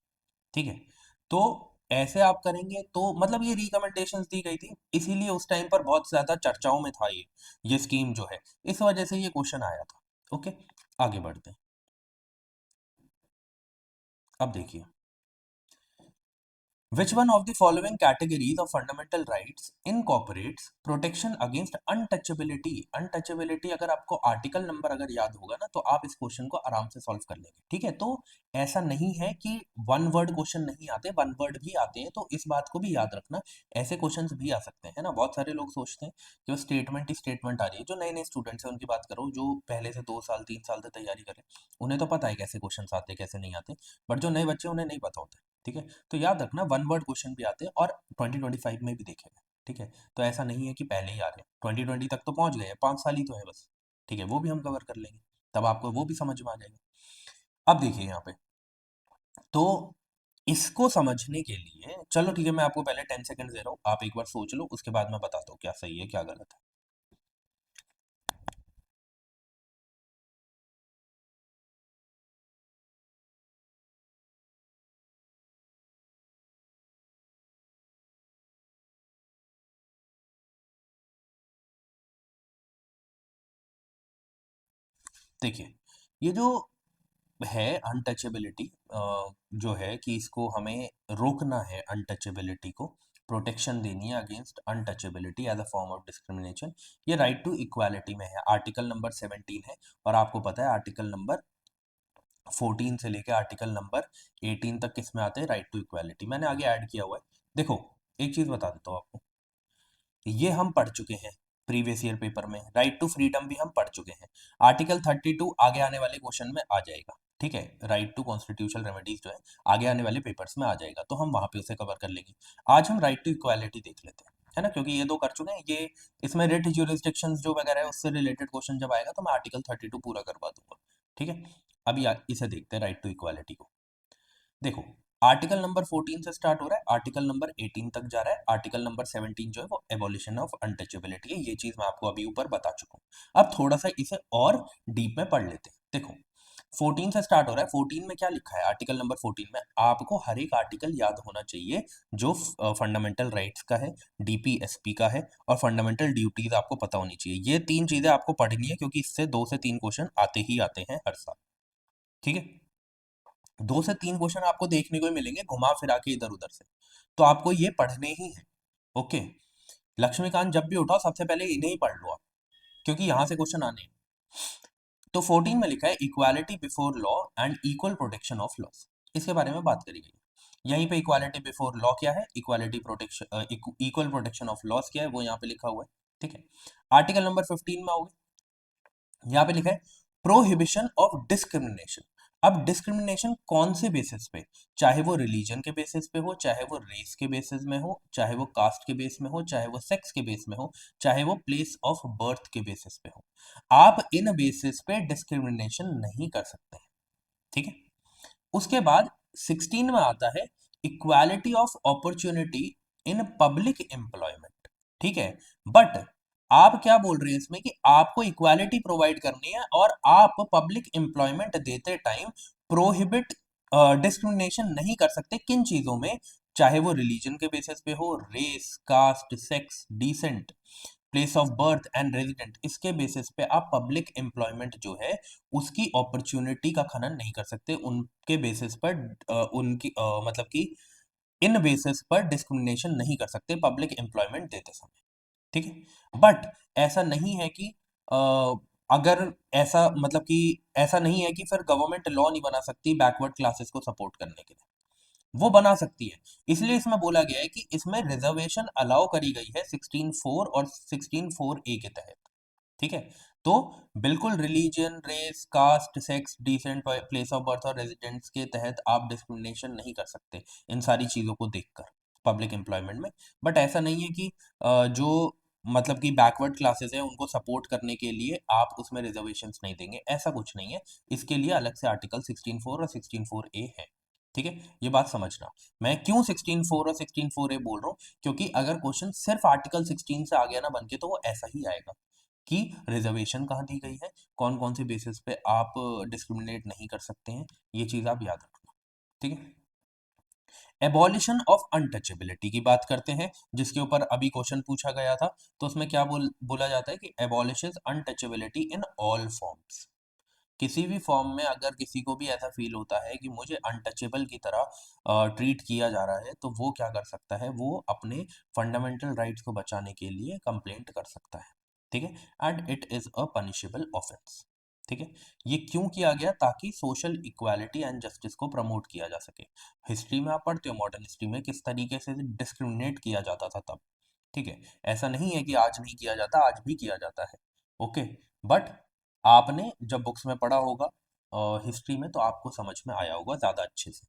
ठीक है। तो ऐसे आप करेंगे तो मतलब ये रिकमेंडेशंस दी गई थी, इसीलिए उस टाइम पर बहुत ज्यादा चर्चाओं में था ये स्कीम जो है, इस वजह से ये क्वेश्चन आया था। ओके, आगे बढ़ते हैं। अब देखिए, Which one of the following categories of fundamental rights incorporates protection against untouchability? Untouchability अगर आपको आर्टिकल नंबर अगर याद होगा ना तो आप इस क्वेश्चन को आराम से सॉल्व कर लेंगे। ठीक है, तो ऐसा नहीं है कि वन वर्ड क्वेश्चन नहीं आते, वन वर्ड भी आते हैं, तो इस बात को भी याद रखना। ऐसे क्वेश्चंस भी आ सकते हैं, है ना। बहुत सारे लोग सोचते हैं कि वो स्टेटमेंट ही स्टेटमेंट आ रही है। जो नए नए स्टूडेंट्स हैं उनकी बात करो, जो पहले से 2 साल 3 साल से तैयारी करें, उन्हें तो पता है कैसे क्वेश्चन आते हैं कैसे नहीं आते। बट जो नए बच्चे उन्हें नहीं पता होता है। ठीक है, तो याद रखना वन वर्ड क्वेश्चन भी आते हैं और 2025 में भी देखेगा। ठीक है, तो ऐसा नहीं है कि पहले ही आ रहे हैं, 2020 तक तो पहुंच गए हैं, 5 साल ही तो है बस। ठीक है, वो भी हम कवर कर लेंगे, तब आपको वो भी समझ में आ जाएगा। अब देखिए यहाँ पे, तो इसको समझने के लिए चलो ठीक है, मैं आपको पहले 10 सेकंड दे रहा हूँ, आप एक बार सोच लो, उसके बाद मैं बताता हूँ क्या सही है क्या गलत है। देखिए, ये जो है अनटचेबिलिटी, जो है कि इसको हमें रोकना है, अनटचेबिलिटी को प्रोटेक्शन देनी है against untouchability as a form of discrimination. ये राइट टू इक्वालिटी में है, आर्टिकल नंबर 17 है। और आपको पता है आर्टिकल नंबर 14 से लेकर आर्टिकल नंबर 18 तक किस में आते हैं, राइट टू इक्वालिटी। मैंने आगे ऐड किया हुआ है। देखो, एक चीज बता देता हूँ आपको, ये हम पढ़ चुके हैं प्रीवियस ईयर पेपर में, राइट टू फ्रीडम भी हम पढ़ चुके हैं। आर्टिकल 32 आगे आने वाले क्वेश्चन में आ जाएगा, ठीक है। राइट टू कॉन्स्टिट्यूशनल रेमेडीज जो है आगे आने वाले पेपर्स में आ जाएगा, तो हम वहां पे उसे कवर कर लेंगे। आज हम राइट टू इक्वालिटी देख लेते हैं, है ना, क्योंकि ये दो कर चुके हैं। ये इसमें रिट ज्यूरिसडिक्शन जो वगैरह है उससे रिलेटेड क्वेश्चन जब आएगा तो मैं आर्टिकल 32 पूरा करवा दूंगा, ठीक है। अभी इसे देखते हैं राइट टू इक्वालिटी को। देखो, आर्टिकल नंबर 14 से स्टार्ट हो रहा है, आर्टिकल नंबर 18 तक जा रहा है। आर्टिकल नंबर 17 जो है वो एबॉलिशन ऑफ अनटचेबिलिटी है। ये चीज मैं आपको अभी ऊपर बता चुका हूँ। अब थोड़ा सा इसे और डीप में पढ़ लेते हैं। देखो, 14 से स्टार्ट हो रहा है। 14 में क्या लिखा है, आर्टिकल नंबर 14 में आपको हर एक आर्टिकल याद होना चाहिए जो फंडामेंटल राइट्स का है, डीपीएसपी का है, और फंडामेंटल ड्यूटीज आपको पता होनी चाहिए। ये तीन चीजें आपको पढ़नी है, क्योंकि इससे 2 से 3 क्वेश्चन आते ही आते हैं हर साल, ठीक है। 2 से 3 क्वेश्चन आपको देखने को ही मिलेंगे घुमा फिरा के इधर उधर से, तो आपको ये पढ़ने ही है। ओके, लक्ष्मीकांत जब भी उठाओ सबसे पहले इन्हें ही पढ़ लो आप, क्योंकि यहां से क्वेश्चन आने हैं। तो 14 में लिखा है equality before law and equal protection of loss, इसके बारे में बात करी गई है। यहीं पे इक्वालिटी बिफोर लॉ क्या है, equality protection, equal protection of loss क्या है, वो यहाँ पे लिखा हुआ है, ठीक है। आर्टिकल नंबर 15 में आओगे, यहाँ पे लिखा है प्रोहिबिशन ऑफ डिस्क्रिमिनेशन। अब डिस्क्रिमिनेशन कौन से बेसिस पे, चाहे वो रिलीजन के बेसिस पे हो, चाहे वो रेस के बेसिस में हो, चाहे वो कास्ट के बेस में हो, चाहे वो सेक्स के बेस में हो, चाहे वो प्लेस ऑफ बर्थ के बेसिस पे हो, आप इन बेसिस पे डिस्क्रिमिनेशन नहीं कर सकते हैं, ठीक है। उसके बाद 16 में आता है equality of opportunity in public employment, ठीक है। बट आप क्या बोल रहे हैं इसमें कि आपको इक्वालिटी प्रोवाइड करनी है, और आप पब्लिक एम्प्लॉयमेंट देते टाइम प्रोहिबिट डिस्क्रिमिनेशन नहीं कर सकते, किन चीजों में, चाहे वो रिलीजन के बेसिस पे हो, race, caste, sex, descent, place of birth and resident, इसके बेसिस पे आप पब्लिक एम्प्लॉयमेंट जो है उसकी अपॉर्चुनिटी का खनन नहीं कर सकते, उनके बेसिस पर उनकी मतलब कि इन बेसिस पर डिस्क्रिमिनेशन नहीं कर सकते पब्लिक एम्प्लॉयमेंट देते समय, ठीक है। बट ऐसा नहीं है कि अ, अगर ऐसा मतलब कि ऐसा नहीं है कि फिर गवर्नमेंट लॉ नहीं बना सकती बैकवर्ड क्लासेस को सपोर्ट करने के लिए, वो बना सकती है। इसलिए इसमें बोला गया है कि इसमें रिजर्वेशन अलाउ करी गई है 16(4) और 16(4)(a) के तहत, ठीक है। तो बिल्कुल religion, race, caste, sex, descent, place of birth और रेजिडेंस के तहत आप डिस्क्रिमिनेशन नहीं कर सकते इन सारी चीजों को देखकर पब्लिक एम्प्लॉयमेंट में। बट ऐसा नहीं है कि जो मतलब कि बैकवर्ड क्लासेस है उनको सपोर्ट करने के लिए आप उसमें रिजर्वेशंस नहीं देंगे, ऐसा कुछ नहीं है। इसके लिए अलग से आर्टिकल 16(4) और 16(4)(a) है, ठीक है। ये बात समझना, मैं क्यों 16(4) और 16(4)(a) बोल रहा हूँ, क्योंकि अगर क्वेश्चन सिर्फ आर्टिकल 16 से आ गया ना बन के, तो वो ऐसा ही आएगा कि रिजर्वेशन कहाँ दी गई है, कौन कौन से बेसिस पे आप डिस्क्रिमिनेट नहीं कर सकते हैं, ये चीज आप याद रखना, ठीक है। एबॉलिशन ऑफ अनटचेबिलिटी की बात करते हैं, जिसके ऊपर अभी क्वेश्चन पूछा गया था। तो उसमें क्या बोला जाता है कि एबॉलिशेस अनटचेबिलिटी इन ऑल फॉर्म्स। किसी भी फॉर्म में अगर किसी को भी ऐसा फील होता है कि मुझे अनटचेबल की तरह ट्रीट किया जा रहा है, तो वो क्या कर सकता है, वो अपने फंडामेंटल राइट्स को बचाने के लिए कंप्लेंट कर सकता है, ठीक है। And it is a punishable offence, ठीक है। ये क्यों किया गया, ताकि सोशल इक्वालिटी एंड जस्टिस को प्रमोट किया जा सके। हिस्ट्री में आप पढ़ते हो, मॉडर्न हिस्ट्री में किस तरीके से डिस्क्रिमिनेट किया जाता था तब, ठीक है। ऐसा नहीं है कि आज नहीं किया जाता, आज भी किया जाता है, ओके। बट आपने जब बुक्स में पढ़ा होगा हिस्ट्री में, तो आपको समझ में आया होगा ज्यादा अच्छे से।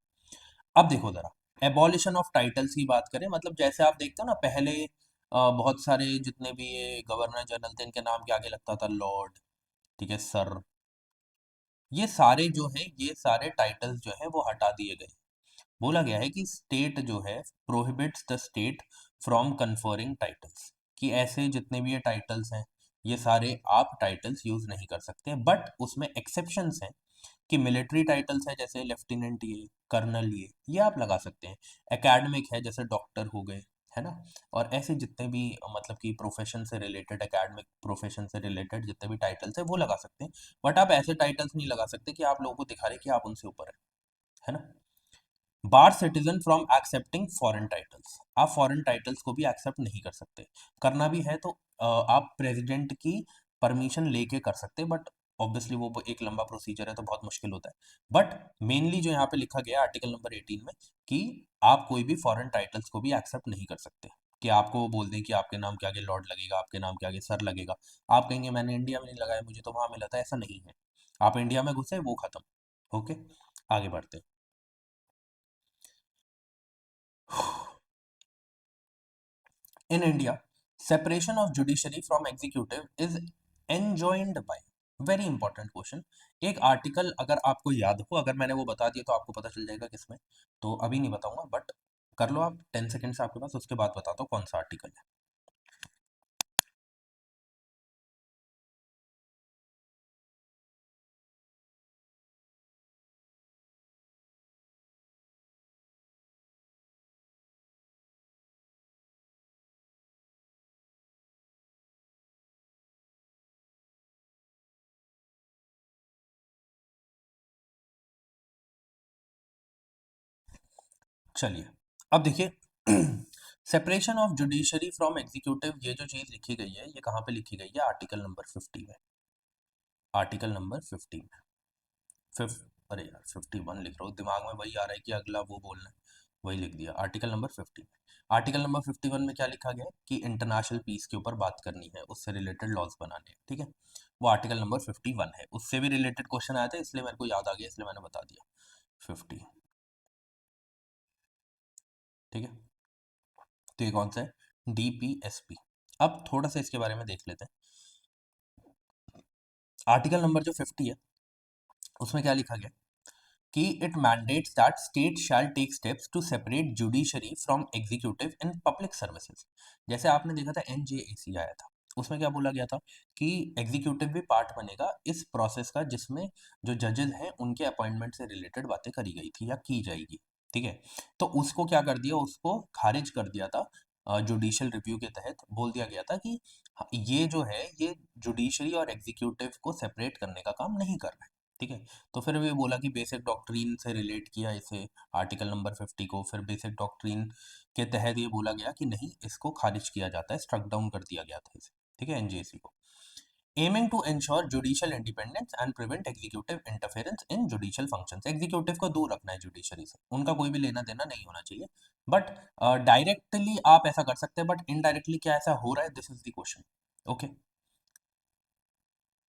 अब देखो जरा, एबॉलिशन ऑफ टाइटल्स की बात करें, मतलब जैसे आप देखते हो ना, पहले बहुत सारे जितने भी ये गवर्नर जनरल थे, इनके नाम के आगे लगता था लॉर्ड, ठीक है, सर, ये सारे जो हैं, ये सारे टाइटल्स जो हैं वो हटा दिए गए। बोला गया है कि स्टेट जो है prohibits the state from conferring titles, कि ऐसे जितने भी ये टाइटल्स हैं, ये सारे आप टाइटल्स यूज नहीं कर सकते। बट उसमें एक्सेप्शंस हैं कि मिलिट्री टाइटल्स है जैसे लेफ्टिनेंट, ये कर्नल, ये आप लगा सकते हैं। एकेडमिक है जैसे डॉक्टर हो गए, है ना। और ऐसे जितने भी मतलब कि प्रोफेशन से रिलेटेड, एकेडमिक प्रोफेशन से रिलेटेड जितने भी टाइटल्स है वो लगा सकते हैं, बट आप ऐसे टाइटल्स नहीं लगा सकते कि आप लोगों को दिखा रहे कि आप उनसे ऊपर है ना। Bar citizen from accepting foreign titles, आप फॉरेन टाइटल्स को भी एक्सेप्ट नहीं कर सकते। करना भी है तो आप प्रेसिडेंट की परमिशन लेके कर सकते हैं, बट ऑब्वियसली वो एक लंबा प्रोसीजर है तो बहुत मुश्किल होता है। बट मेनली जो यहाँ पे लिखा गया आर्टिकल नंबर 18 में कि आप कोई भी फॉरेन टाइटल्स को भी एक्सेप्ट नहीं कर सकते। कि आपको वो बोल दें कि आपके नाम के आगे लॉर्ड लगेगा, आपके नाम के आगे सर लगेगा, आप कहेंगे मैंने इंडिया में नहीं लगाया, मुझे तो वहां मिला था, ऐसा नहीं है। आप इंडिया में घुसे वो खत्म। ओके, आगे बढ़ते हैं। In India, separation of judiciary from executive is enjoined by, very important question। एक आर्टिकल अगर आपको याद हो, अगर मैंने वो बता दिया तो आपको पता चल जाएगा किसमें, तो अभी नहीं बताऊंगा, बट कर लो आप, 10 सेकेंड से आपके पास, उसके बाद बताता हूँ कौन सा आर्टिकल है। चलिए, अब देखिए separation of judiciary from executive, ये जो चीज लिखी गई है ये कहाँ पे लिखी गई है, आर्टिकल नंबर 50 में। आर्टिकल नंबर 50 में, फिफ्थ, अरे यार 51 लिख रहा हूँ, दिमाग में वही आ रहा है कि अगला वो बोलना है, वही लिख दिया, आर्टिकल नंबर 50 में। आर्टिकल नंबर 51 में क्या लिखा गया है कि इंटरनेशनल पीस के ऊपर बात करनी है, उससे रिलेटेड लॉज बनाने हैं, ठीक है। वो आर्टिकल नंबर 51 है, उससे भी रिलेटेड क्वेश्चन आया था इसलिए मेरे को याद आ गया, इसलिए मैंने बता दिया 50। ठीक है, तो ये कौन सा है, डीपीएसपी। अब थोड़ा सा इसके बारे में देख लेते हैं। आर्टिकल नंबर जो 50 है उसमें क्या लिखा गया कि it mandates that state shall take steps to separate judiciary from executive in public services. जैसे आपने देखा था एनजेएसी आया था, उसमें क्या बोला गया था कि एग्जीक्यूटिव भी पार्ट बनेगा इस प्रोसेस का जिसमें जो जजेस हैं उनके अपॉइंटमेंट से रिलेटेड बातें करी गई थी या की जाएगी। ठीक है, तो उसको क्या कर दिया, उसको खारिज कर दिया था। जुडिशियल रिव्यू के तहत बोल दिया गया था कि ये जो है ये जुडिशरी और एग्जीक्यूटिव को सेपरेट करने का काम नहीं कर रहा है। ठीक है, तो फिर भी बोला कि बेसिक डॉक्ट्रीन से रिलेट किया इसे, आर्टिकल नंबर 50 को, फिर बेसिक डॉक्ट्रीन के तहत ये बोला गया कि नहीं इसको खारिज किया जाता है, स्ट्रक डाउन कर दिया गया था इसे। ठीक है, एनजेसी को, aiming to ensure judicial independence and prevent executive interference in judicial functions. Executive को दूर रखना है जुडिशरी से, उनका कोई भी लेना देना नहीं होना चाहिए। बट डायरेक्टली आप ऐसा कर सकते हैं, बट इनडायरेक्टली क्या ऐसा हो रहा है, this is the question. Okay,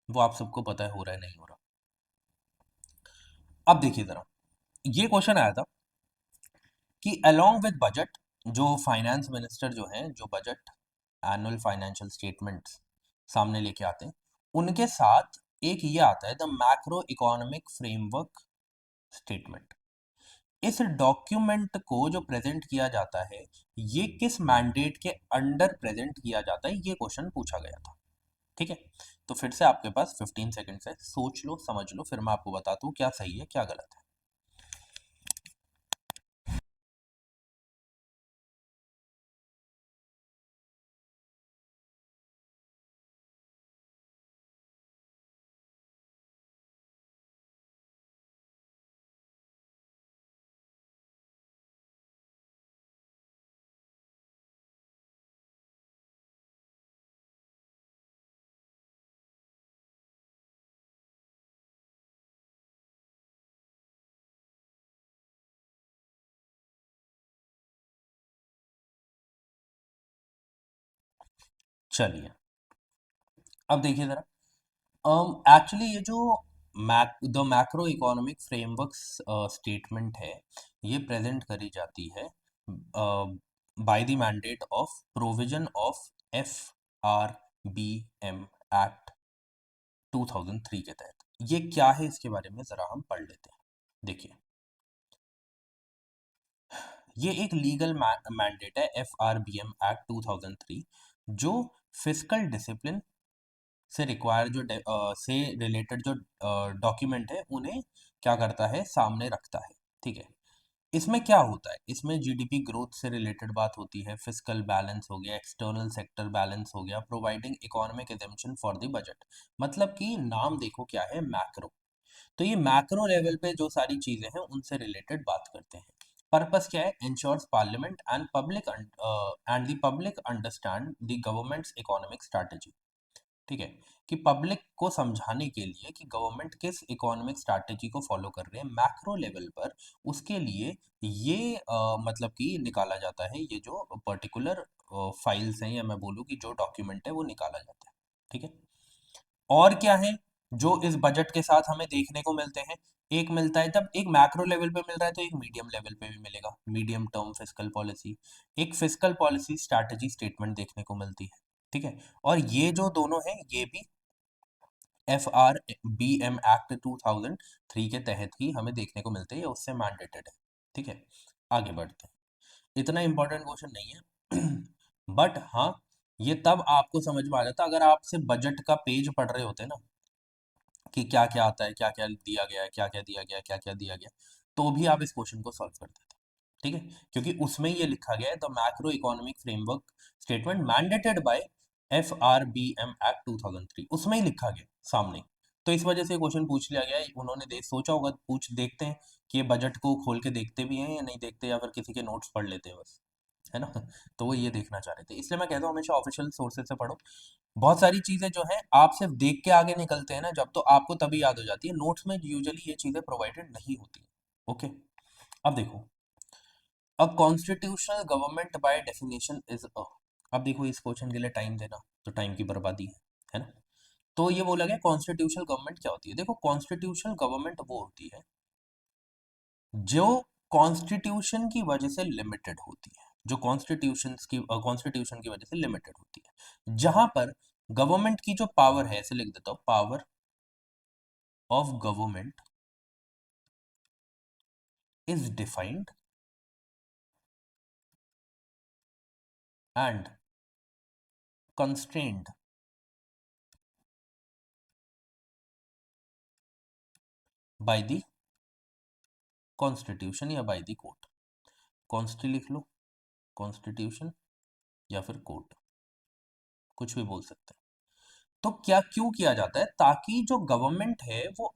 वो आप सबको पता है हो रहा है नहीं हो रहा। अब देखिए जरा, ये क्वेश्चन आया था कि अलोंग विद बजट, जो फाइनेंस मिनिस्टर जो हैं, जो बजट एनुअल फाइनेंशियल स्टेटमेंट्स सामने लेके आते हैं, उनके साथ एक ये आता है the macro economic framework statement. इस डॉक्यूमेंट को जो प्रेजेंट किया जाता है, ये किस मैंडेट के अंडर प्रेजेंट किया जाता है, ये क्वेश्चन पूछा गया था। ठीक है, तो फिर से आपके पास 15 सेकंड है, सोच लो समझ लो, फिर मैं आपको बताता हूँ क्या सही है क्या गलत है। चलिए, अब देखिए जरा, एक्चुअली ये जो the macro economic framework statement है, ये प्रेजेंट करी जाती है by the mandate of provision of F R B M act 2003 के तहत। ये क्या है इसके बारे में जरा हम पढ़ लेते हैं। देखिए, ये एक लीगल मैंडेट है, F R B M act 2003, जो फिजिकल डिसिप्लिन से रिक्वायर जो से रिलेटेड जो डॉक्यूमेंट है उन्हें क्या करता है, सामने रखता है। ठीक है, इसमें क्या होता है, इसमें जीडीपी ग्रोथ से रिलेटेड बात होती है, फिस्कल बैलेंस हो गया, एक्सटर्नल सेक्टर बैलेंस हो गया, providing economic assumption for the budget. मतलब कि नाम देखो क्या है, मैक्रो। तो ये मैक्रो लेवल पे जो सारी चीजें हैं उनसे रिलेटेड बात करते हैं। पर्पस क्या है, ensures parliament and public and the public understand the government's economic strategy. ठीक है, कि पब्लिक को समझाने के लिए कि गवर्नमेंट किस इकोनॉमिक स्ट्रैटेजी को फॉलो कर रहे हैं मैक्रो लेवल पर, उसके लिए ये मतलब कि निकाला जाता है, ये जो पर्टिकुलर फाइल्स हैं या मैं बोलूँ कि जो डॉक्यूमेंट है वो निकाला जाता है। ठीक है, और क्या है जो इस बजट के साथ हमें देखने को मिलते हैं, एक मिलता है, जब एक मैक्रो लेवल पे मिल रहा है तो एक मीडियम लेवल पे भी मिलेगा, मीडियम टर्म फिस्कल पॉलिसी, एक फिस्कल पॉलिसी स्ट्रैटेजी स्टेटमेंट देखने को मिलती है। ठीक है, और ये जो दोनों हैं ये भी FRBM एक्ट 2003 के तहत ही हमें देखने को मिलते हैं, ये उससे मैंडेटेड है। ठीक है, आगे बढ़ते हैं, इतना इंपॉर्टेंट क्वेश्चन नहीं है बट हाँ, ये तब आपको समझ में आ जाता अगर आपसे बजट का पेज पढ़ रहे होते ना, कि क्या क्या आता है, क्या क्या दिया गया है, क्या क्या दिया गया, क्या क्या दिया गया, तो भी आप इस क्वेश्चन को सॉल्व कर देते। ठीक है, क्योंकि उसमें ये लिखा गया है the macro economic framework statement mandated bye FRBM act 2003, उसमें ही लिखा गया सामने। तो इस वजह से क्वेश्चन पूछ लिया गया है, उन्होंने सोचा होगा, पूछ देखते हैं कि ये बजट को खोल के देखते भी हैं या नहीं देखते, या फिर किसी के नोट्स पढ़ लेते हैं बस, है ना तो वो ये देखना चाह रहे थे, इसलिए मैं कहता हूँ हमेशा ऑफिशियल सोर्सेज से पढ़ो। बहुत सारी चीजें जो है आप सिर्फ देख के आगे निकलते हैं ना जब, तो आपको तभी याद हो जाती है, नोट्स में यूजुअली ये चीजें प्रोवाइडेड नहीं होती। ओके, अब देखो, a constitutional government by definition is a, अब देखो इस क्वेश्चन के लिए टाइम देना तो टाइम की बर्बादी है ना। तो ये बोला गया कॉन्स्टिट्यूशनल गवर्नमेंट क्या होती है, देखो कॉन्स्टिट्यूशनल गवर्नमेंट वो होती है जो कॉन्स्टिट्यूशन की वजह से लिमिटेड होती है, जो कॉन्स्टिट्यूशन की वजह से लिमिटेड होती है, जहां पर गवर्नमेंट की जो पावर है, ऐसे लिख देता हूं, power of government is defined and constrained by the constitution या बाय द कोर्ट। कॉन्स्टी लिख लो, कॉन्स्टिट्यूशन या फिर कोर्ट, कुछ भी बोल सकते हैं। तो क्या क्यों किया जाता है, ताकि जो गवर्नमेंट है वो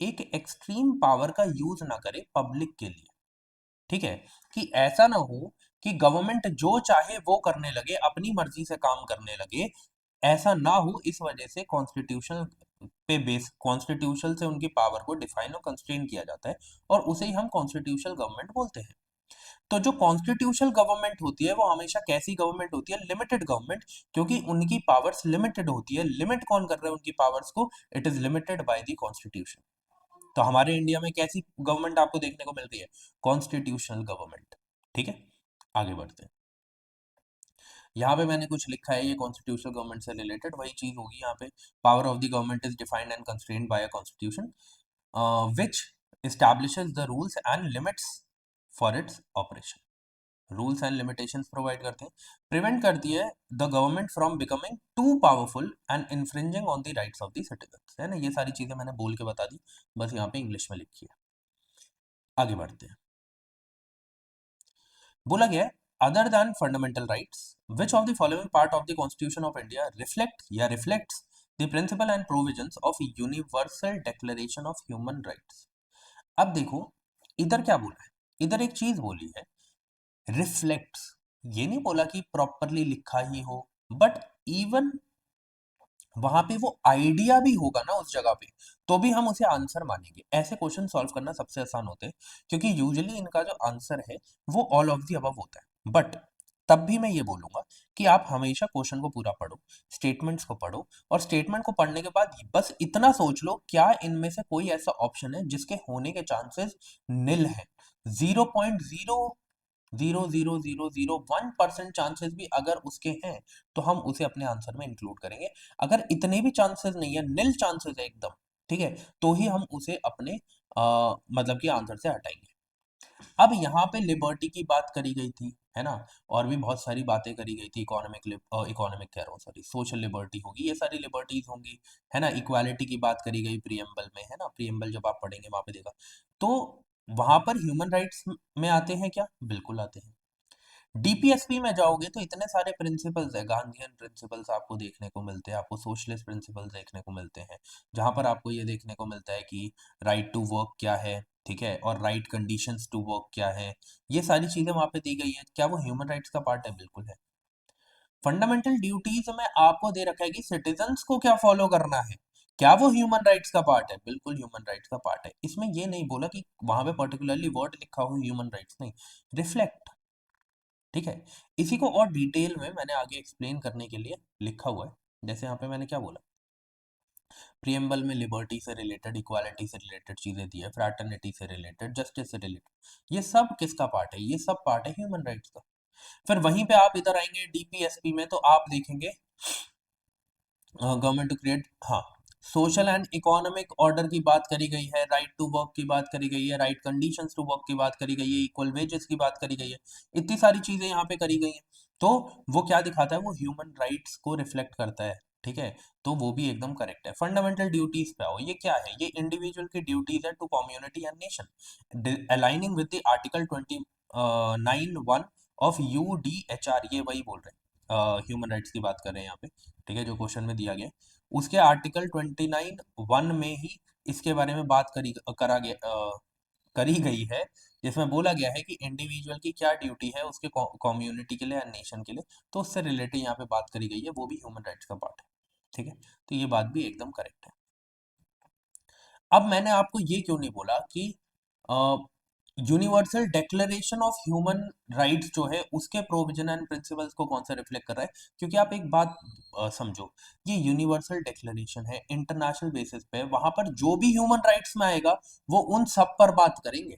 एक एक्सट्रीम पावर का यूज ना करे पब्लिक के लिए। ठीक है, कि ऐसा ना हो कि गवर्नमेंट जो चाहे वो करने लगे, अपनी मर्जी से काम करने लगे, ऐसा ना हो, इस वजह से कॉन्स्टिट्यूशन पे बेस, कॉन्स्टिट्यूशन से उनकी पावर को डिफाइन और कंस्ट्रेन किया जाता है, और उसे ही हम कॉन्स्टिट्यूशनल गवर्नमेंट बोलते हैं। तो जो कॉन्स्टिट्यूशनल गवर्नमेंट होती है वो हमेशा कैसी गवर्नमेंट होती है, लिमिटेड गवर्नमेंट, क्योंकि उनकी पावर्स लिमिटेड होती है। लिमिट कौन कर रहा है उनकी पावर्स को, it is limited by the constitution. तो हमारे इंडिया में कैसी गवर्नमेंट आपको देखने को मिल रही है, कॉन्स्टिट्यूशनल गवर्नमेंट। ठीक है, आगे बढ़ते हैं, यहाँ पे मैंने कुछ लिखा है, ये कॉन्स्टिट्यूशनल गवर्नमेंट से रिलेटेड वही चीज होगी यहाँ पे। Power of the government is defined and constrained by a constitution which establishes the rules and limits for its operation। Rules and limitations provide करते हैं, प्रिवेंट करती है the government from becoming too powerful and infringing on the rights of the citizens, है ना। ये सारी चीजें मैंने बोल के बता दी, बस यहाँ पे इंग्लिश में लिखी है। आगे बढ़ते हैं, बोला गया है other than fundamental rights which of the following part of the constitution of India reflect या reflects the principle and provisions of universal declaration of human rights. अब देखो इधर क्या बोला है, इधर एक चीज बोली है रिफ्लेक्ट्स, ये नहीं बोला कि प्रॉपरली लिखा ही हो, बट इवन वहां पे वो आइडिया भी होगा ना उस जगह पे, तो भी हम उसे आंसर मानेंगे। ऐसे क्वेश्चन सॉल्व करना सबसे आसान होते हैं, क्योंकि यूजुअली इनका जो आंसर है वो ऑल ऑफ द अबव होता है। बट तब भी मैं ये बोलूंगा कि आप हमेशा क्वेश्चन को पूरा पढ़ो, स्टेटमेंट्स को पढ़ो, और स्टेटमेंट को पढ़ने के बाद बस इतना सोच लो क्या इनमें से कोई ऐसा ऑप्शन है जिसके होने के चांसेस निल है। 0.000001% चांसेस भी अगर उसके हैं तो हम उसे अपने आंसर में इंक्लूड करेंगे। अगर इतने भी चांसेस नहीं है, निल चांसेस है एकदम, ठीक है, तो ही हम उसे अपने मतलब कि आंसर से हटाएंगे। अब यहाँ पे लिबर्टी की बात करी गई थी, है ना, और भी बहुत सारी बातें करी गई थी, इकोनॉमिक कह रहा हूँ, सॉरी, सोशल लिबर्टी होगी, ये सारी लिबर्टीज होंगी, है ना। इक्वालिटी की बात करी गई प्रियम्बल में, है ना, प्रियम्बल जब आप पढ़ेंगे वहां पे देखा। तो वहां पर ह्यूमन राइट्स में आते हैं क्या? बिल्कुल आते हैं। डीपीएसपी में जाओगे तो इतने सारे प्रिंसिपल्स है, गांधीयन प्रिंसिपल्स आपको देखने को मिलते हैं, आपको सोशलिस्ट प्रिंसिपल्स देखने को मिलते हैं, जहां पर आपको ये देखने को मिलता है कि राइट टू वर्क क्या है, ठीक है, और राइट कंडीशंस टू वर्क क्या है। ये सारी चीजें वहां पे दी गई है, क्या वो ह्यूमन राइट्स का पार्ट है? बिल्कुल है। फंडामेंटल ड्यूटीज में आपको दे रखा है कि सिटीजन्स को क्या फॉलो करना है, क्या वो ह्यूमन राइट्स का पार्ट है? बिल्कुल ह्यूमन राइट्स का पार्ट है। इसमें ये नहीं बोला कि वहां पे पर्टिकुलरली वर्ड लिखा हो ह्यूमन राइट्स, नहीं, रिफ्लेक्ट, ठीक है। इसी को और डिटेल में मैंने आगे एक्सप्लेन करने के लिए लिखा हुआ है। जैसे यहाँ पे मैंने क्या बोला, प्रियम्बल में लिबर्टी से रिलेटेड, इक्वालिटी से रिलेटेड चीजें दी है, फ्रैटर्निटी से रिलेटेड, जस्टिस से रिलेटेड, ये सब किसका पार्ट है? ये सब पार्ट है ह्यूमन राइट्स का। फिर वहीं पे आप इधर आएंगे डीपीएसपी में, तो आप देखेंगे गवर्नमेंट टू क्रिएट, हाँ, सोशल एंड इकोनॉमिक ऑर्डर की बात करी गई है, राइट टू वर्क की बात करी गई है, राइट कंडीशंस टू वर्क की बात करी गई है, इक्वल वेजेस की बात करी गई है, इतनी सारी चीजें यहाँ पे करी गई हैं। तो वो क्या दिखाता है? वो ह्यूमन राइट्स को रिफ्लेक्ट करता है, ठीक है। तो वो भी एकदम करेक्ट है। फंडामेंटल ड्यूटीज पे आओ, ये क्या है? ये इंडिविजुअल की ड्यूटीज है to community and nation, aligning with the article 29(1) of UDHR, ये वही बोल रहे हैं, ह्यूमन राइट्स की बात कर रहे हैं यहाँ पे, ठीक है, जो क्वेश्चन में दिया गया है। उसके आर्टिकल 29(1) में ही इसके बारे में बात करी गई है, जिसमें बोला गया है कि इंडिविजुअल की क्या ड्यूटी है उसके कम्युनिटी के लिए, नेशन के लिए। तो उससे रिलेटेड यहाँ पे बात करी गई है, वो भी ह्यूमन राइट्स का पार्ट है, ठीक है। तो ये बात भी एकदम करेक्ट है। अब मैंने आपको ये क्यों नहीं बोला कि universal declaration of human rights जो है उसके प्रोविजन एंड प्रिंसिपल्स को कौन सा रिफ्लेक्ट कर रहा है? क्योंकि आप एक बात समझो, ये यूनिवर्सल डिक्लेरेशन है, इंटरनेशनल बेसिस पे, वहां पर जो भी ह्यूमन राइट्स में आएगा वो उन सब पर बात करेंगे,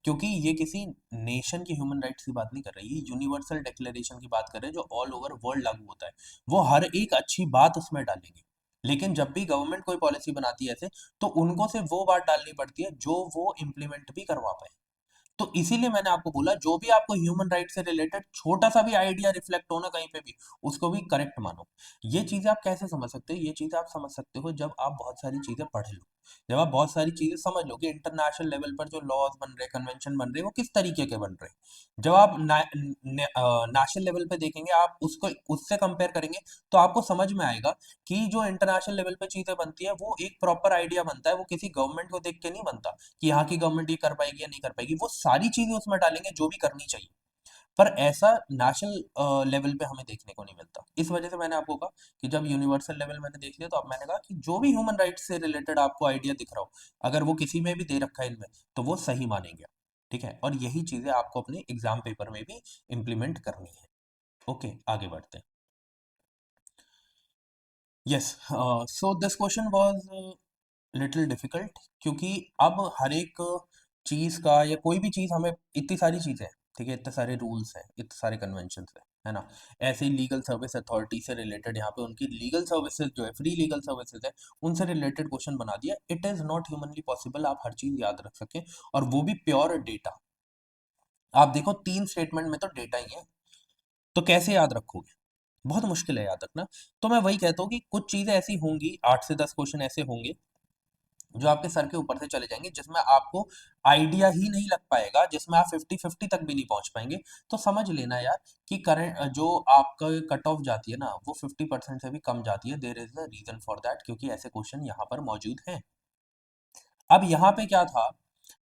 क्योंकि ये किसी नेशन की ह्यूमन राइट्स की बात नहीं कर रही, ये यूनिवर्सल डिक्लेरेशन की बात कर रहे हैं जो ऑल ओवर वर्ल्ड लागू होता है। वो हर एक अच्छी बात उसमें डालेंगे, लेकिन जब भी गवर्नमेंट कोई पॉलिसी बनाती है ऐसे, तो उनको सिर्फ वो बात डालनी पड़ती है जो वो इम्प्लीमेंट भी करवा पाए। तो इसीलिए मैंने आपको बोला, जो भी आपको ह्यूमन राइट से रिलेटेड छोटा सा भी आइडिया रिफ्लेक्ट हो ना कहीं पे भी, उसको भी करेक्ट मानो। ये चीजें आप कैसे समझ सकते हो? ये चीजें आप समझ सकते हो जब आप बहुत सारी चीजें पढ़ लो, जब आप बहुत सारी चीजें समझ लो कि इंटरनेशनल लेवल पर जो लॉज बन रहे, कन्वेंशन बन रहे, वो किस तरीके के बन रहे। जब आप नेशनल लेवल पे देखेंगे, आप उसको उससे कंपेयर करेंगे, तो आपको समझ में आएगा कि जो इंटरनेशनल लेवल पे चीजें बनती है वो एक प्रॉपर आइडिया बनता है, वो किसी गवर्नमेंट को देख के नहीं बनता कि यहाँ की गवर्नमेंट ये कर पाएगी या नहीं कर पाएगी। वो सारी चीजें उसमें डालेंगे जो भी करनी चाहिए, पर ऐसा नेशनल लेवल पे हमें देखने को नहीं मिलता। इस वजह से मैंने आपको कहा कि जब यूनिवर्सल लेवल मैंने देख लिया, तो अब मैंने कहा कि जो भी ह्यूमन राइट्स से रिलेटेड आपको आइडिया दिख रहा हो, अगर वो किसी में भी दे रखा है इनमें, तो वो सही मानेंगे, ठीक है। और यही चीजें आपको अपने एग्जाम पेपर में भी इम्प्लीमेंट करनी है। ओके, आगे बढ़ते हैं। Yes, so this question was little difficult, क्योंकि अब हर एक चीज का, या कोई भी चीज, हमें इतनी सारी चीजें हैं, ठीक है, इतने सारे रूल्स हैं, इतने सारे कन्वेंशन है ना। ऐसे ही लीगल सर्विस अथॉरिटी से रिलेटेड यहाँ पे उनकी लीगल सर्विसेज जो है, फ्री लीगल सर्विसेज है, उनसे रिलेटेड क्वेश्चन बना दिया। It is not humanly possible आप हर चीज याद रख सकें, और वो भी प्योर डेटा। आप देखो, 3 स्टेटमेंट में तो डेटा ही है, तो कैसे याद रखोगे? बहुत मुश्किल है याद रखना। तो मैं वही कहता हूँ कि कुछ चीजें ऐसी होंगी, 8 से 10 क्वेश्चन ऐसे होंगे जो आपके सर के ऊपर से चले जाएंगे, जिसमें आपको आइडिया ही नहीं लग पाएगा, जिसमें आप 50-50 तक भी नहीं पहुंच पाएंगे। तो समझ लेना यार कि करंट जो आपका कट ऑफ जाती है ना, वो 50% से भी कम जाती है। There is a reason for that, क्योंकि ऐसे क्वेश्चन यहाँ पर मौजूद हैं। अब यहाँ पे क्या था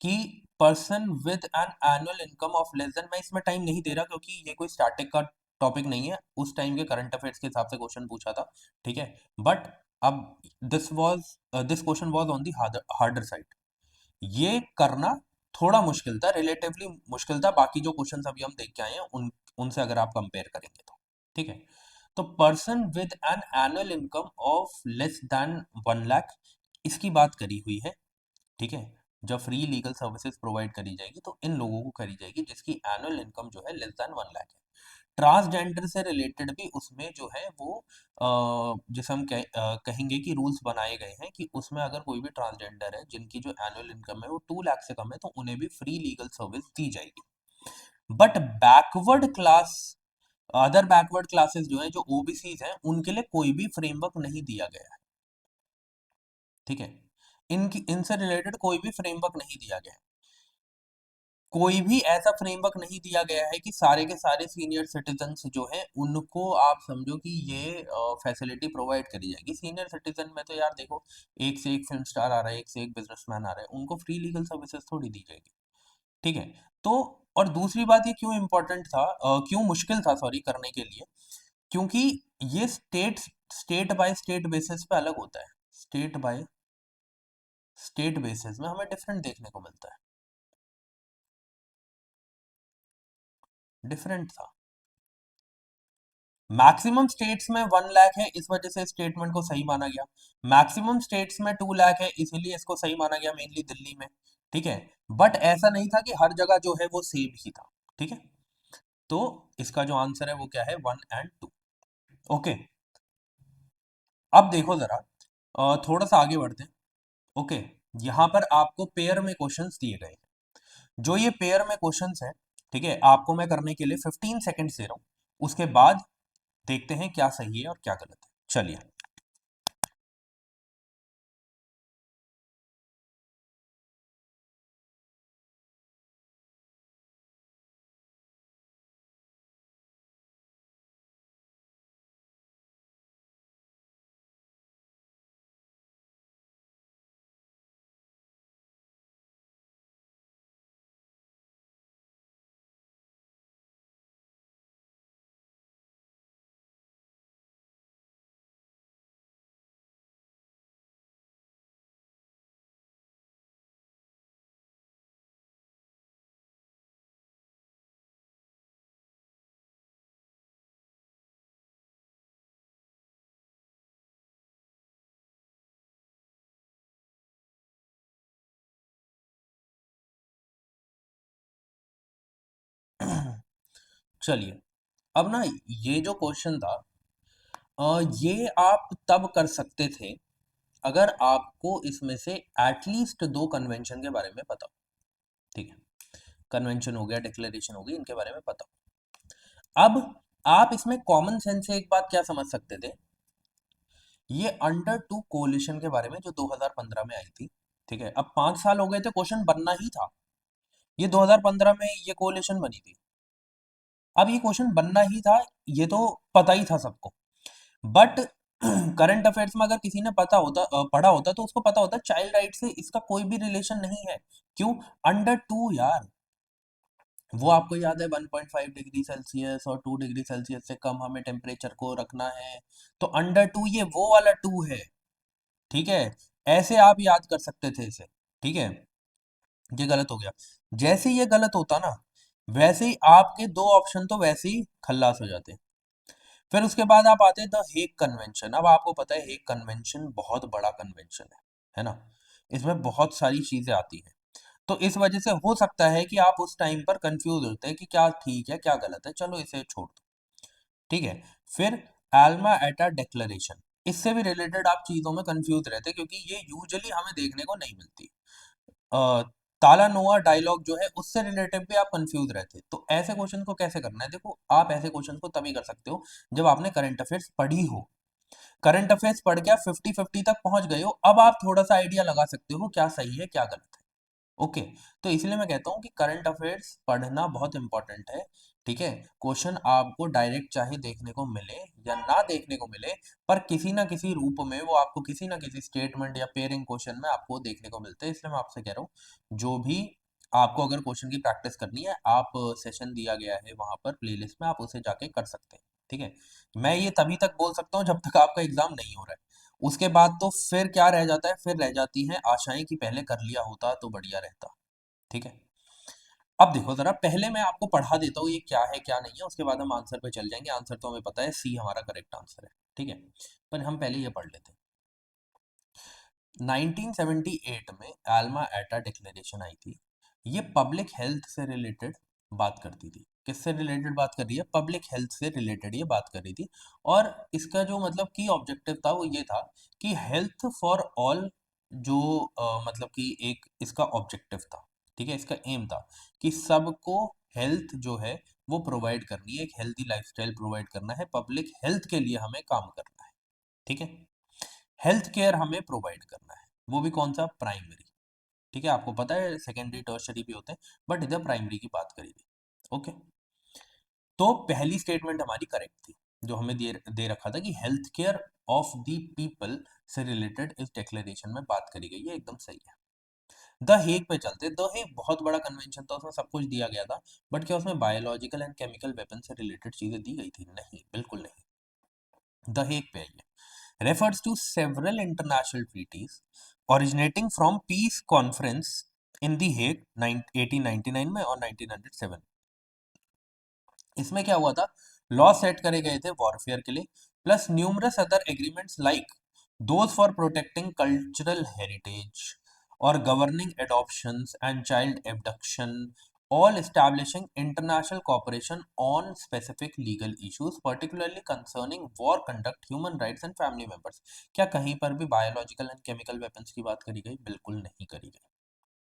कि person with an annual income of less than, मैं इसमें टाइम नहीं दे रहा क्योंकि ये कोई स्टैटिक का टॉपिक नहीं है, उस टाइम के करंट अफेयर्स के हिसाब से क्वेश्चन पूछा था, ठीक है। बट अब this question was on the harder side. ये करना थोड़ा मुश्किल था, रिलेटिवली मुश्किल था, बाकी जो क्वेश्चंस अभी हम देख के आए हैं उनसे अगर आप कंपेयर करेंगे तो, ठीक है। तो person with an annual income of less than 1 lakh, इसकी बात करी हुई है, ठीक है। जब फ्री लीगल सर्विसेज प्रोवाइड करी जाएगी तो इन लोगों को करी जाएगी जिसकी एनुअल इनकम जो है लेस देन 1 लाख है। ट्रांसजेंडर से रिलेटेड भी उसमें जो है वो जिसे हम कहेंगे कि रूल्स बनाए गए हैं कि उसमें अगर कोई भी ट्रांसजेंडर है जिनकी जो एनुअल इनकम है वो 2 लाख से कम है, तो उन्हें भी फ्री लीगल सर्विस दी जाएगी। But backward class, other backward classes जो है, जो ओबीसीज हैं, उनके लिए कोई भी फ्रेमवर्क नहीं दिया गया है, ठीक है। इनकी इनसे रिलेटेड कोई भी फ्रेमवर्क नहीं दिया गया है। कोई भी ऐसा फ्रेमवर्क नहीं दिया गया है कि सारे के सारे सीनियर सिटीजन्स जो हैं उनको आप समझो कि ये फैसिलिटी प्रोवाइड करी जाएगी। सीनियर सिटीजन में तो यार देखो, एक से एक फिल्म स्टार आ रहा है, एक से एक बिजनेसमैन आ रहा है, उनको फ्री लीगल सर्विसेज थोड़ी दी जाएगी। ठीक है। तो और दूसरी बात, ये क्यों इम्पोर्टेंट था, क्यों मुश्किल था सॉरी करने के लिए, क्योंकि ये स्टेट बाय स्टेट बेसिस पे अलग होता है। स्टेट बाय स्टेट बेसिस में हमें डिफरेंट देखने को मिलता है, डिफरेंट था। मैक्सिमम स्टेट्स में 1 लाख है, इस वजह से स्टेटमेंट को सही माना गया। मैक्सिमम स्टेट्स में 2 लाख है, इसीलिए इसको सही माना गया, मेनली दिल्ली में। ठीक है। बट ऐसा नहीं था कि हर जगह जो है वो सेम ही था। ठीक है। तो इसका जो आंसर है वो क्या है, 1 और 2। ओके। अब देखो जरा, थोड़ा सा आगे बढ़ते हैं। ओके। यहाँ पर आपको पेयर में क्वेश्चंस दिए गए हैं। जो ये पेयर में क्वेश्चंस है, ठीक है, आपको मैं करने के लिए 15 सेकंड दे रहा हूँ। उसके बाद देखते हैं क्या सही है और क्या गलत है। चलिए। चलिए। अब ना, ये जो क्वेश्चन था, ये आप तब कर सकते थे अगर आपको इसमें से एटलीस्ट 2 कन्वेंशन के बारे में पता हो। ठीक है। कन्वेंशन हो गया, डिक्लेरेशन हो गई, इनके बारे में पता हो। अब आप इसमें कॉमन सेंस से एक बात क्या समझ सकते थे, ये अंडर टू कोलिशन के बारे में जो 2015 में आई थी। ठीक है। अब 5 साल हो गए थे, क्वेश्चन बनना ही था। ये 2015 में ये कोलिशन बनी थी। अब ये क्वेश्चन बनना ही था, ये तो पता ही था सबको। बट करंट अफेयर्स में अगर किसी ने पढ़ा होता तो उसको पता होता चाइल्ड राइट से इसका कोई भी रिलेशन नहीं है। क्यों? अंडर टू यार, वो आपको याद है 1.5 डिग्री सेल्सियस और 2 डिग्री सेल्सियस से कम हमें टेम्परेचर को रखना है। तो अंडर टू ये वो वाला टू है। ठीक है। ऐसे आप याद कर सकते थे इसे। ठीक है। ये गलत हो गया। जैसे ये गलत होता ना, वैसे ही आपके दो ऑप्शन तो वैसे ही खल्लास हो जाते। फिर उसके बाद आप आते हैं द हेग कन्वेंशन। अब आपको पता है हेग कन्वेंशन बहुत बड़ा कन्वेंशन है ना। इसमें बहुत सारी चीजें आती हैं। तो इस वजह से हो सकता है कि आप उस टाइम पर कंफ्यूज होते हैं कि क्या ठीक है क्या गलत है, चलो इसे छोड़ दो। ठीक है। फिर एल्मा एटा डिक्लेरेशन, इससे भी रिलेटेड आप चीजों में कंफ्यूज रहते हैं क्योंकि ये यूजुअली हमें देखने को नहीं मिलती। अ, ताला नोआ डायलॉग जो है उससे रिलेटेड भी आप कंफ्यूज रहते। तो ऐसे क्वेश्चन को कैसे करना है, देखो आप ऐसे क्वेश्चन को तभी कर सकते हो जब आपने करंट अफेयर्स पढ़ी हो। करंट अफेयर्स पढ़ के आप 50-50 तक पहुंच गए हो, अब आप थोड़ा सा आइडिया लगा सकते हो क्या सही है क्या गलत है। ओके। तो इसलिए मैं कहता हूँ कि करंट अफेयर्स पढ़ना बहुत इंपॉर्टेंट है। ठीक है। क्वेश्चन आपको डायरेक्ट चाहे देखने को मिले या ना देखने को मिले, पर किसी ना किसी रूप में वो आपको किसी ना किसी स्टेटमेंट या पेयरिंग क्वेश्चन में आपको देखने को मिलते हैं। इसलिए मैं आपसे कह रहा हूँ, जो भी आपको अगर क्वेश्चन की प्रैक्टिस करनी है, आप सेशन दिया गया है वहां पर प्लेलिस्ट में, आप उसे जाके कर सकते हैं। ठीक है। मैं ये तभी तक बोल सकता हूँ जब तक आपका एग्जाम नहीं हो रहा है। उसके बाद तो फिर क्या रह जाता है, फिर रह जाती हैं आशाएं कि पहले कर लिया होता तो बढ़िया रहता। ठीक है। अब देखो जरा, पहले मैं आपको पढ़ा देता हूँ ये क्या है क्या नहीं है, उसके बाद हम आंसर पे चल जाएंगे। आंसर तो हमें पता है, सी हमारा करेक्ट आंसर है। ठीक है। पर हम पहले ये पढ़ लेते हैं। 1978 में एल्मा एटा डिक्लेरेशन आई थी। ये पब्लिक हेल्थ से रिलेटेड बात करती थी। किससे रिलेटेड बात कर रही है? पब्लिक हेल्थ से रिलेटेड ये बात कर रही थी। और इसका जो मतलब की ऑब्जेक्टिव था वो ये था कि हेल्थ फॉर ऑल, जो मतलब कि एक इसका ऑब्जेक्टिव था। ठीक है। इसका एम था कि सबको हेल्थ जो है वो प्रोवाइड करनी है, एक हेल्दी लाइफस्टाइल प्रोवाइड करना है, पब्लिक हेल्थ के लिए हमें काम करना है। ठीक है। हेल्थ केयर हमें प्रोवाइड करना है, वो भी कौन सा? प्राइमरी। ठीक है, आपको पता है सेकेंडरी टर्शरी भी होते हैं, बट इधर प्राइमरी की बात करी गई। ओके, तो पहली स्टेटमेंट हमारी करेक्ट थी, जो हमें दे रखा था कि health care of the people से रिलेटेड इस डिक्लेरेशन में बात करी गई है, एकदम सही है। द हेग पे चलते, द हेग बहुत बड़ा कन्वेंशन था, उसमें सब कुछ दिया गया था, बट क्या उसमें बायोलॉजिकल एंड केमिकल वेपन से रिलेटेड चीजें दी गई थी? नहीं, बिल्कुल नहीं। द हेग पे आइए, refers to several international treaties originating from peace conference in the Hague 1899 में और 1907। इसमें क्या हुआ था, लॉ सेट करे गए थे वॉरफेयर के लिए, plus numerous other agreements like those for protecting cultural heritage और governing adoptions and child abduction, all establishing international cooperation on specific legal issues particularly concerning war conduct, human rights and family members। क्या कहीं पर भी biological and chemical weapons की बात करी गई? बिल्कुल नहीं करी गई।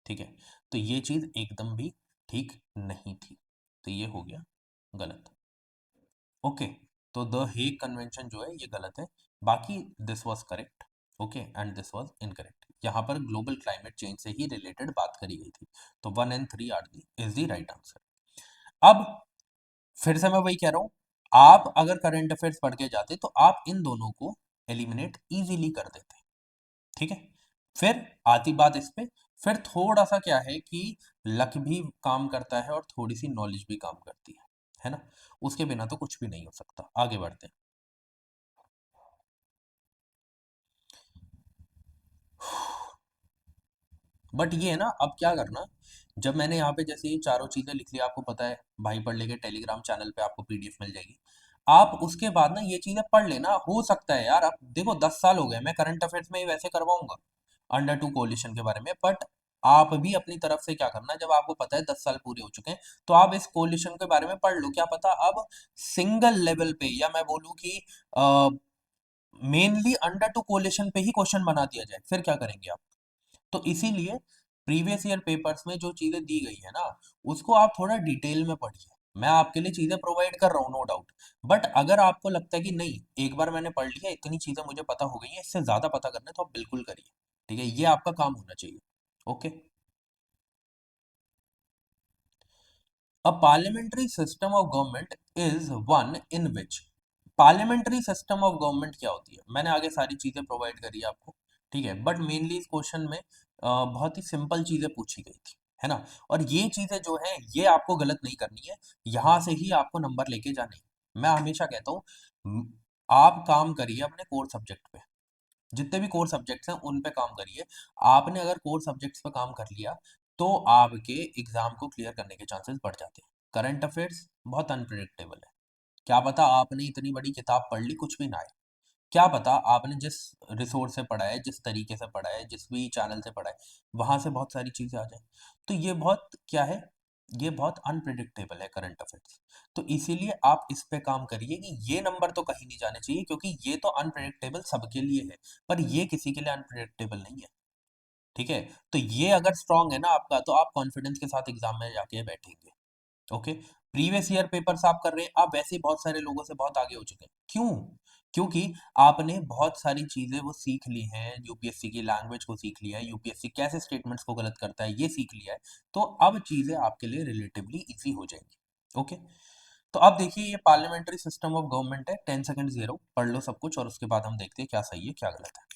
ठीक है, तो ये चीज एकदम भी ठीक नहीं थी, तो ये हो गया गलत। ओके, तो द हेग कन्वेंशन जो है ये गलत है, बाकी this was correct. Okay, and this was incorrect. यहाँ पर ग्लोबल क्लाइमेट चेंज से ही रिलेटेड बात करी गई थी, तो 1 and 3 are the is the right answer. अब फिर से मैं वही कह रहा हूँ, आप अगर करंट अफेयर्स पढ़ के जाते तो आप इन दोनों को एलिमिनेट इजीली कर देते। ठीक है, फिर आती बात इस पे, फिर थोड़ा सा क्या है कि लक भी काम करता है और थोड़ी सी नॉलेज भी काम करती है ना? उसके बिना तो कुछ भी नहीं हो सकता। आगे बढ़ते हैं। बट ये है ना, अब क्या करना, जब मैंने यहाँ पे जैसे ये चारों चीजें लिख ली, आपको पता है भाई पढ़ लेके टेलीग्राम चैनल पे आपको पीडीएफ मिल जाएगी, आप उसके बाद ना ये चीजें पढ़ लेना। हो सकता है यार, आप देखो 10 साल हो गए, मैं करंट अफेयर्स में ही वैसे करवाऊंगा अंडर टू कोalition के बारे में, बट आप भी अपनी तरफ से क्या करना, जब आपको पता है 10 साल पूरे हो चुके हैं, तो आप इस कोalition के बारे में पढ़ लो। क्या पता अब सिंगल लेवल पे, या मैं बोलूँ कि मेनली अंडर टू कोalition पे ही क्वेश्चन बना दिया जाए, फिर क्या करेंगे आप? तो इसीलिए प्रीवियस ईयर पेपर्स में जो चीजें दी गई है ना, उसको आप थोड़ा डिटेल में पढ़िए। मैं आपके लिए चीजें प्रोवाइड कर रहा हूँ, नो डाउट, बट अगर आपको लगता है कि नहीं, एक बार मैंने पढ़ लिया, इतनी चीजें मुझे पता हो गई हैं, इससे ज्यादा पता करना है, तो आप बिल्कुल करिए। ठीक है, ये आपका काम होना चाहिए। Okay, a parliamentary system of government is one in which. Parliamentary system of government क्या होती है? मैंने आगे सारी चीजें प्रोवाइड करी है आपको। ठीक है, बट मेनली इस क्वेश्चन में बहुत ही सिंपल चीजें पूछी गई थी, है ना? और ये चीजें जो है ये आपको गलत नहीं करनी है, यहाँ से ही आपको नंबर लेके जाने हैं। मैं हमेशा कहता हूँ, आप काम करिए अपने कोर सब्जेक्ट पे, जितने भी कोर सब्जेक्ट्स हैं उन पे काम करिए। आपने अगर कोर सब्जेक्ट्स पे काम कर लिया, तो आपके एग्जाम को क्लियर करने के चांसेस बढ़ जाते हैं। करंट अफेयर्स बहुत अनप्रिडिक्टेबल है, क्या पता आपने इतनी बड़ी किताब पढ़ ली, कुछ भी ना आए। क्या पता आपने जिस रिसोर्स से पढ़ा है, जिस तरीके से पढ़ा है, जिस भी चैनल से पढ़ा है, वहां से बहुत सारी चीजें आ जाए। तो ये बहुत क्या है, ये बहुत अनप्रिडिक्टेबल है करंट अफेयर्स। तो इसीलिए आप इस पे काम करिए कि ये नंबर तो कहीं नहीं जाने चाहिए, क्योंकि ये तो अनप्रिडिक्टेबल सबके लिए है, पर ये किसी के लिए अनप्रिडिक्टेबल नहीं है। ठीक है, तो ये अगर स्ट्रांग है ना आपका, तो आप कॉन्फिडेंस के साथ एग्जाम में जाके बैठेंगे। ओके, प्रीवियस ईयर पेपर्स आप कर रहे हैं, आप वैसे ही बहुत सारे लोगों से बहुत आगे हो चुके हैं। क्यों? क्योंकि आपने बहुत सारी चीजें वो सीख ली हैं, यूपीएससी की लैंग्वेज को सीख लिया है, यूपीएससी कैसे स्टेटमेंट्स को गलत करता है ये सीख लिया है, तो अब चीजें आपके लिए रिलेटिवली इजी हो जाएंगी। ओके, तो अब देखिए, ये पार्लियामेंट्री सिस्टम ऑफ गवर्नमेंट है, 10 सेकंड 0 पढ़ लो सब कुछ, और उसके बाद हम देखते हैं क्या सही है क्या गलत है।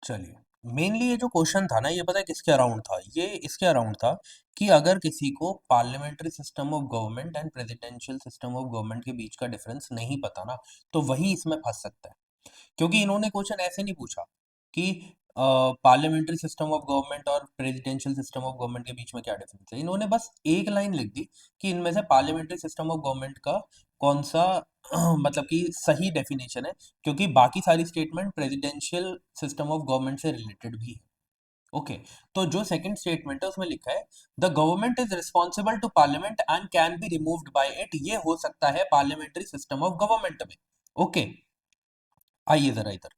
चलिए, मेनली ये जो क्वेश्चन था ना, ये पता है किसके अराउंड था? ये इसके अराउंड था कि अगर किसी को parliamentary system of government and presidential system of government के बीच का डिफरेंस नहीं पता ना, तो वही इसमें फंस सकता है। क्योंकि इन्होंने क्वेश्चन ऐसे नहीं पूछा कि पार्लियामेंट्री सिस्टम ऑफ गवर्नमेंट और प्रेसिडेंशियल सिस्टम ऑफ गवर्नमेंट के बीच में क्या डिफरेंस है। इन्होंने बस एक लाइन लिख दी कि इनमें से पार्लियामेंट्री सिस्टम ऑफ गवर्नमेंट का कौन सा मतलब कि सही डेफिनेशन है, क्योंकि बाकी सारी statement presidential system of government से रिलेटेड भी है। ओके, तो जो सेकंड स्टेटमेंट है उसमें लिखा है the government is responsible to parliament and can be removed by it. ये हो सकता है पार्लियामेंट्री सिस्टम ऑफ गवर्नमेंट में। ओके, आइए जरा इधर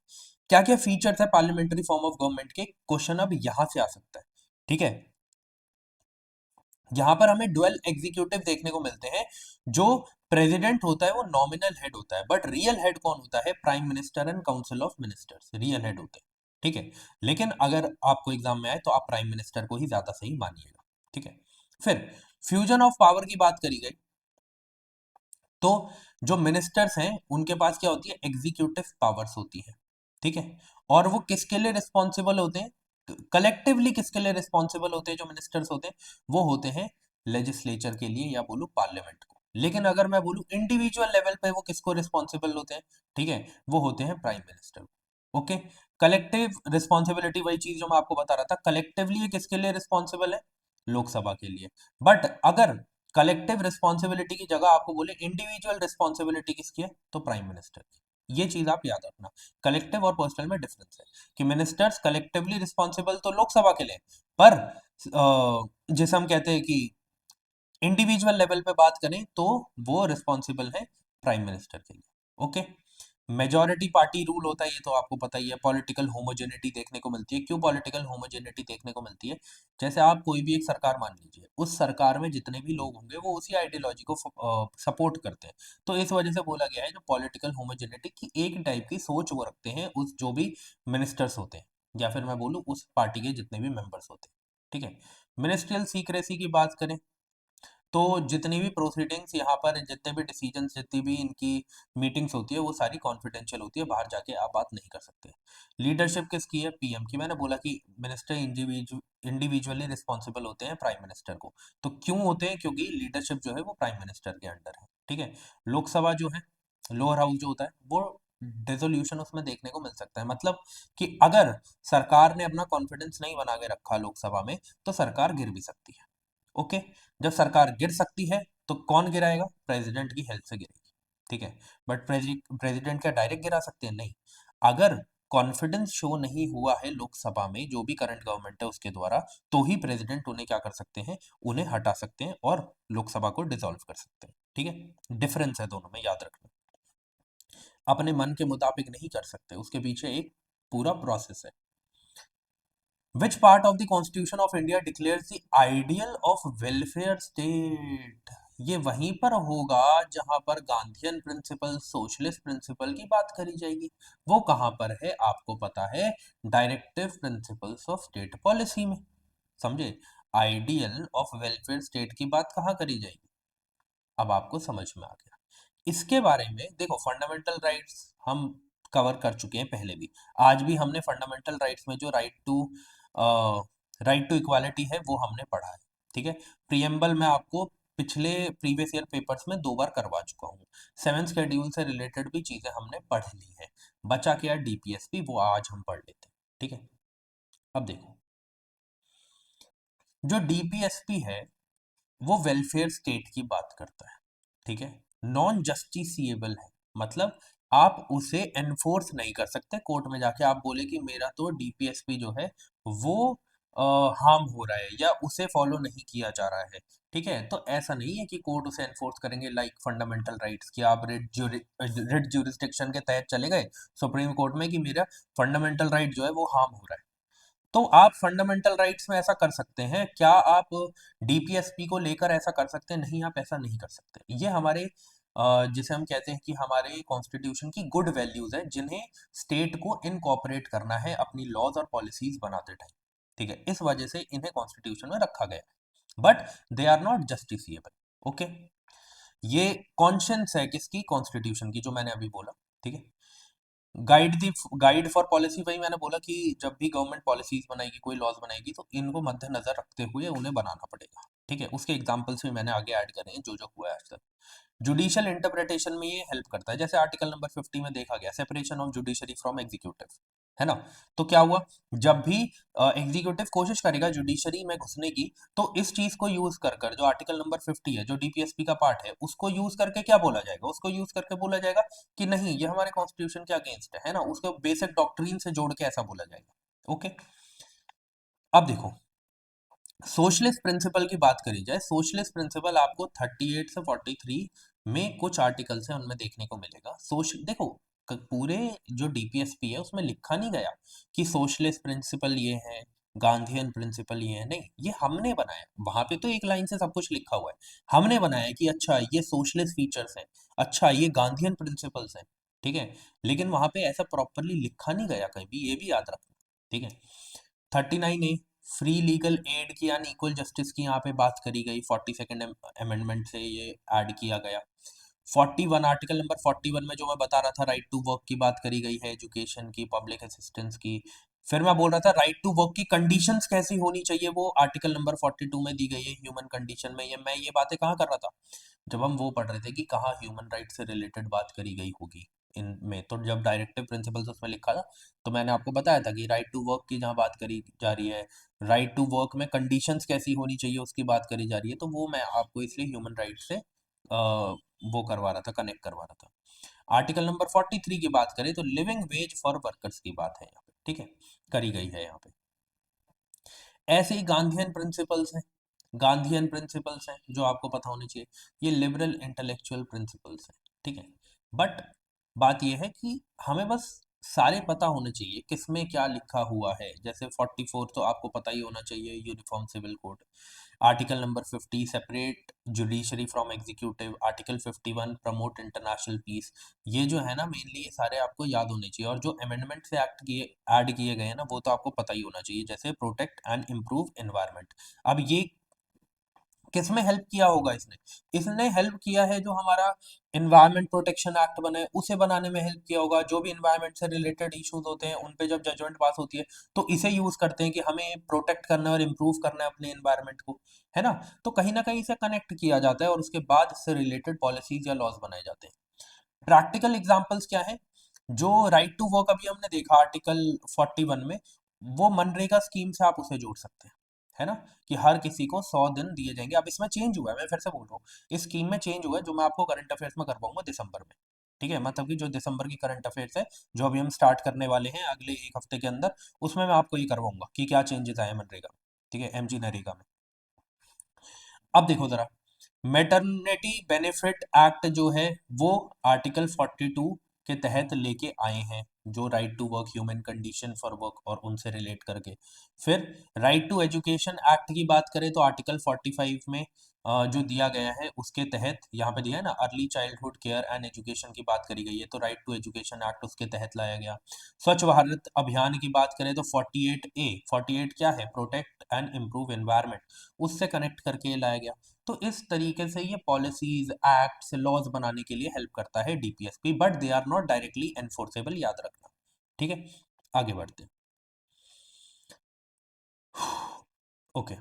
क्या क्या फीचर्स है पार्लियामेंट्री फॉर्म ऑफ गवर्नमेंट के, क्वेश्चन अब यहां से आ सकता है। ठीक है, यहां पर हमें डुअल एग्जीक्यूटिव देखने को मिलते हैं। जो प्रेसिडेंट होता है वो नॉमिनल हेड होता है, बट रियल हेड कौन होता है, prime minister and council of ministers real head होते हैं। ठीक है, लेकिन अगर आपको एग्जाम में आए तो आप प्राइम मिनिस्टर को ही ज्यादा सही मानिएगा। ठीक है, फिर फ्यूजन ऑफ पावर की बात करी गई, तो जो मिनिस्टर्स हैं उनके पास क्या होती है, एग्जीक्यूटिव पावर्स होती है। ठीक है, और वो किसके लिए रिस्पॉन्सिबल होते हैं, कलेक्टिवली किसके लिए रिस्पॉन्सिबल होते हैं जो मिनिस्टर्स होते हैं, वो होते हैं लेजिस्लेचर के लिए या बोलूं पार्लियामेंट को। लेकिन अगर मैं बोलूं इंडिविजुअल लेवल पे वो किसको रिस्पॉन्सिबल होते हैं, ठीक है, वो होते हैं prime minister. Okay, collective responsibility वही चीज जो मैं आपको बता रहा था, कलेक्टिवली ये किसके लिए रिस्पॉन्सिबल है, लोकसभा के लिए। बट अगर कलेक्टिव रिस्पॉन्सिबिलिटी की जगह आपको बोले इंडिविजुअल रिस्पॉन्सिबिलिटी किसकी है, तो प्राइम मिनिस्टर की। ये चीज आप याद रखना, कलेक्टिव और पर्सनल में डिफरेंस है कि मिनिस्टर्स कलेक्टिवली रिस्पॉन्सिबल तो लोकसभा के लिए, पर जैसे हम कहते हैं कि इंडिविजुअल लेवल पे बात करें तो वो रिस्पॉन्सिबल है प्राइम मिनिस्टर के लिए। ओके, मेजॉरिटी पार्टी रूल होता है, ये तो आपको पता ही है। पॉलिटिकल होमोजेनिटी देखने को मिलती है। क्यों पॉलिटिकल होमोजेनिटी देखने को मिलती है, जैसे आप कोई भी एक सरकार मान लीजिए, उस सरकार में जितने भी लोग होंगे वो उसी आइडियोलॉजी को सपोर्ट करते हैं। तो इस वजह से बोला गया है जो पॉलिटिकल होमोजेनिटी की एक टाइप की सोच वो रखते हैं उस जो भी मिनिस्टर्स होते हैं, या फिर मैं बोलूँ उस पार्टी के जितने भी मेंबर्स होते हैं। ठीक है, मिनिस्ट्रियल सीक्रेसी की बात करें तो जितनी भी प्रोसीडिंग्स यहाँ पर, जितने भी डिसीजंस, जितनी भी इनकी मीटिंग्स होती है वो सारी कॉन्फिडेंशियल होती है, बाहर जाके आप बात नहीं कर सकते। लीडरशिप किसकी है, पीएम की। मैंने बोला कि मिनिस्टर इंडिविजुअली रिस्पॉन्सिबल होते हैं प्राइम मिनिस्टर को। तो क्यों होते हैं, क्योंकि लीडरशिप जो है वो प्राइम मिनिस्टर के अंडर है। ठीक है, लोकसभा जो है, लोअर हाउस जो होता है, वो रेजोल्यूशन उसमें देखने को मिल सकता है। मतलब कि अगर सरकार ने अपना कॉन्फिडेंस नहीं बना के रखा लोकसभा में तो सरकार गिर भी सकती है। ओके, जब सरकार गिर सकती है तो कौन गिराएगा, प्रेसिडेंट की हेल्प से गिरेगी। ठीक है, बट प्रेसिडेंट क्या डायरेक्ट गिरा सकते हैं, नहीं। अगर कॉन्फिडेंस शो नहीं हुआ है लोकसभा में जो भी करंट गवर्नमेंट है उसके द्वारा, तो ही प्रेसिडेंट उन्हें क्या कर सकते हैं, उन्हें हटा सकते हैं और लोकसभा को डिसॉल्व कर सकते हैं। ठीक है, डिफरेंस है दोनों में, याद रखना। अपने मन के मुताबिक नहीं कर सकते, उसके पीछे एक पूरा प्रोसेस है। Which part of the Constitution of India declares the ideal of welfare state? ये वहीं पर होगा जहां पर गांधीयन प्रिंसिपल, सोशलिस्ट प्रिंसिपल की बात करी जाएगी। वो कहां पर है आपको पता है, directive principles of state policy में। समझे, आइडियल ऑफ वेलफेयर स्टेट की बात कहाँ करी जाएगी, अब आपको समझ में आ गया। इसके बारे में देखो, फंडामेंटल राइट्स हम कवर कर चुके हैं पहले भी। आज भी हमने फंडामेंटल राइट्स में जो राइट टू इक्वालिटी है वो हमने पढ़ा है। ठीक है, प्रियम्बल में आपको पिछले प्रीवियस ईयर पेपर्स में 2 बार करवा चुका हूँ। 7th शेड्यूल से रिलेटेड भी चीजें हमने पढ़ ली है। बचा क्या डीपीएसपी, वो आज हम पढ़ लेते हैं। ठीक है, अब देखो, जो डीपीएसपी है वो वेलफेयर स्टेट की बात करता है। ठीक है, नॉन जस्टिसिएबल है, मतलब आप उसे एनफोर्स नहीं कर सकते कोर्ट में जाके आप बोले कि मेरा तो डीपीएसपी जो है वो हार्म हो रहा है या उसे फॉलो नहीं किया जा रहा है। ठीक है, तो ऐसा नहीं है कि कोर्ट उसे एनफोर्स करेंगे लाइक फंडामेंटल राइट्स की। आप रिट ज्यूरिसडिक्शन के तहत चले गए सुप्रीम कोर्ट में कि मेरा फंडामेंटल राइट जो है वो हार्म हो रहा है, तो आप फंडामेंटल राइट्स में ऐसा कर सकते हैं क्या, आप डीपीएसपी को लेकर ऐसा कर सकते हैं, नहीं आप ऐसा नहीं कर सकते। ये हमारे जिसे हम कहते हैं कि हमारे कॉन्स्टिट्यूशन की गुड वैल्यूज है जिन्हें स्टेट को इनकॉर्पोरेट करना है अपनी लॉज और पॉलिसीज बनाते टाइम। ठीक है, इस वजह से इन्हें कॉन्स्टिट्यूशन में रखा गया है, but they are not justiciable. Okay, ये कॉन्शियंस है किसकी, कॉन्स्टिट्यूशन की, जो मैंने अभी बोला। ठीक है, गाइड फॉर पॉलिसी, वही मैंने बोला कि जब भी गवर्नमेंट पॉलिसीज बनाएगी, कोई लॉज बनाएगी, तो इनको मद्देनजर रखते हुए उन्हें बनाना पड़ेगा। ठीक है, उसके एग्जांपल्स भी मैंने आगे ऐड करे हैं जो जो हुआ है आज तक। जुडिशियल इंटरप्रिटेशन में ये हेल्प करता है, जैसे आर्टिकल नंबर 50 में देखा गया, separation of judiciary from executive. है ना। तो क्या हुआ, जब भी एग्जीक्यूटिव कोशिश करेगा जुडिशरी में घुसने की, तो इस चीज को यूज कर कर, जो आर्टिकल नंबर 50 है, जो डीपीएसपी का पार्ट है, उसको यूज करके क्या बोला जाएगा, उसको यूज करके बोला जाएगा कि नहीं ये हमारे कॉन्स्टिट्यूशन के अगेंस्ट है ना, उसको बेसिक डॉक्ट्रिन से जोड़ के ऐसा बोला जाएगा। ओके। अब देखो, सोशलिस्ट प्रिंसिपल की बात करी जाए, सोशलिस्ट प्रिंसिपल आपको 38 से 43 में कुछ आर्टिकल है उनमें देखने को मिलेगा। देखो, पूरे जो डीपीएसपी है उसमें लिखा नहीं गया कि सोशलिस्ट प्रिंसिपल ये है, गांधीयन प्रिंसिपल ये है, नहीं, ये हमने बनाया। वहां पे तो एक लाइन से सब कुछ लिखा हुआ है, हमने बनाया कि अच्छा ये सोशलिस्ट फीचर्स हैं, अच्छा ये गांधीयन प्रिंसिपल्स हैं, ठीक है। लेकिन वहां पे ऐसा प्रॉपरली लिखा नहीं गया कहीं भी, ये भी याद रखना, ठीक है। 39A, फ्री लीगल एड की यानी इक्वल जस्टिस की यहाँ पे बात करी गई, 42nd अमेंडमेंट से ये ऐड किया गया। 41, आर्टिकल नंबर 41 में जो मैं बता रहा था, राइट टू वर्क की बात करी गई है, एजुकेशन की, पब्लिक असिस्टेंस की। फिर मैं बोल रहा था राइट टू वर्क की कंडीशंस कैसी होनी चाहिए, वो आर्टिकल नंबर 42 में दी गई है, ह्यूमन कंडीशन में। ये मैं ये बातें कहाँ कर रहा था, जब हम वो पढ़ रहे थे कि कहाँ ह्यूमन राइट से रिलेटेड बात करी गई होगी इनमें। तो जब डायरेक्टिव प्रिंसिपल्स उसमें लिखा था, तो मैंने आपको बताया था कि राइट टू वर्क की जहाँ बात करी जा रही है, राइट टू वर्क में कंडीशंस कैसी होनी चाहिए उसकी बात करी जा रही है, तो वो मैं आपको इसलिए ह्यूमन राइट से वो करवा रहा था, कनेक्ट करवा रहा था। आर्टिकल नंबर 43 की बात करें तो लिविंग वेज फॉर वर्कर्स की बात है यहाँ पे, ठीक है, करी गई है यहाँ पे। ऐसे ही गांधीयन प्रिंसिपल्स हैं, गांधीयन प्रिंसिपल्स हैं जो आपको पता होने चाहिए, ये लिबरल इंटेलेक्चुअल प्रिंसिपल्स हैं, ठीक है। बट बात यह है कि हमें बस सारे पता होने चाहिए किसमें क्या लिखा हुआ है। जैसे 44 तो आपको पता ही होना चाहिए, uniform civil code. Article number 50, separate judiciary from executive. Article 51, promote international peace. ये जो है ना, मेनली ये सारे आपको याद होने चाहिए। और जो अमेंडमेंट से एक्ट किए ऐड किए गए हैं ना, वो तो आपको पता ही होना चाहिए, जैसे प्रोटेक्ट एंड इम्प्रूव एनवायरनमेंट। अब ये किसमें हेल्प किया होगा इसने, इसने हेल्प किया है जो हमारा एनवायरनमेंट प्रोटेक्शन एक्ट बने, उसे बनाने में हेल्प किया होगा। जो भी एनवायरनमेंट से रिलेटेड इश्यूज होते हैं उन पे जब जजमेंट पास होती है, तो इसे यूज करते हैं कि हमें प्रोटेक्ट करना है और इम्प्रूव करना है अपने एनवायरनमेंट को, है ना। तो कहीं ना कहीं इसे कनेक्ट किया जाता है और उसके बाद इससे रिलेटेड पॉलिसीज या लॉज बनाए जाते हैं। प्रैक्टिकल एग्जाम्पल्स क्या है, जो राइट टू वर्क अभी हमने देखा आर्टिकल 41 में, वो मनरेगा स्कीम से आप उसे जोड़ सकते हैं, है ना, कि हर किसी को 100 दिन दिए जाएंगे। अब इसमें चेंज हुआ है, मैं फिर से बोल रहा हूँ, इस स्कीम में चेंज हुआ है, जो मैं आपको करंट अफेयर्स में करवाऊंगा दिसंबर में, ठीक है। मतलब कि जो दिसंबर की करंट अफेयर्स है, जो अभी हम स्टार्ट करने वाले हैं अगले एक हफ्ते के अंदर, उसमें मैं आपको ये करवाऊंगा कि क्या चेंजेस आए मनरेगा में, ठीक है, एमजी नरेगा में। अब देखो जरा, मैटरनिटी बेनिफिट एक्ट जो है, वो आर्टिकल 42 के तहत लेके आए हैं, जो right to work, human condition for work और उनसे रिलेट करके। फिर राइट टू एजुकेशन एक्ट की बात करें तो आर्टिकल 45 में जो दिया गया है उसके तहत, यहाँ पे दिया है ना, early childhood care and education की बात करी गई है, तो राइट टू एजुकेशन एक्ट उसके तहत लाया गया। स्वच्छ भारत अभियान की बात करें तो 48A, 48 क्या है, प्रोटेक्ट एंड इम्प्रूव एनवायरमेंट, उससे कनेक्ट करके ये लाया गया। तो इस तरीके से ये पॉलिसीज, एक्ट्स, लॉज बनाने के लिए हेल्प करता है DPSP, but they are not directly enforceable, याद रखना, ठीक है। आगे बढ़ते हैं। ओके,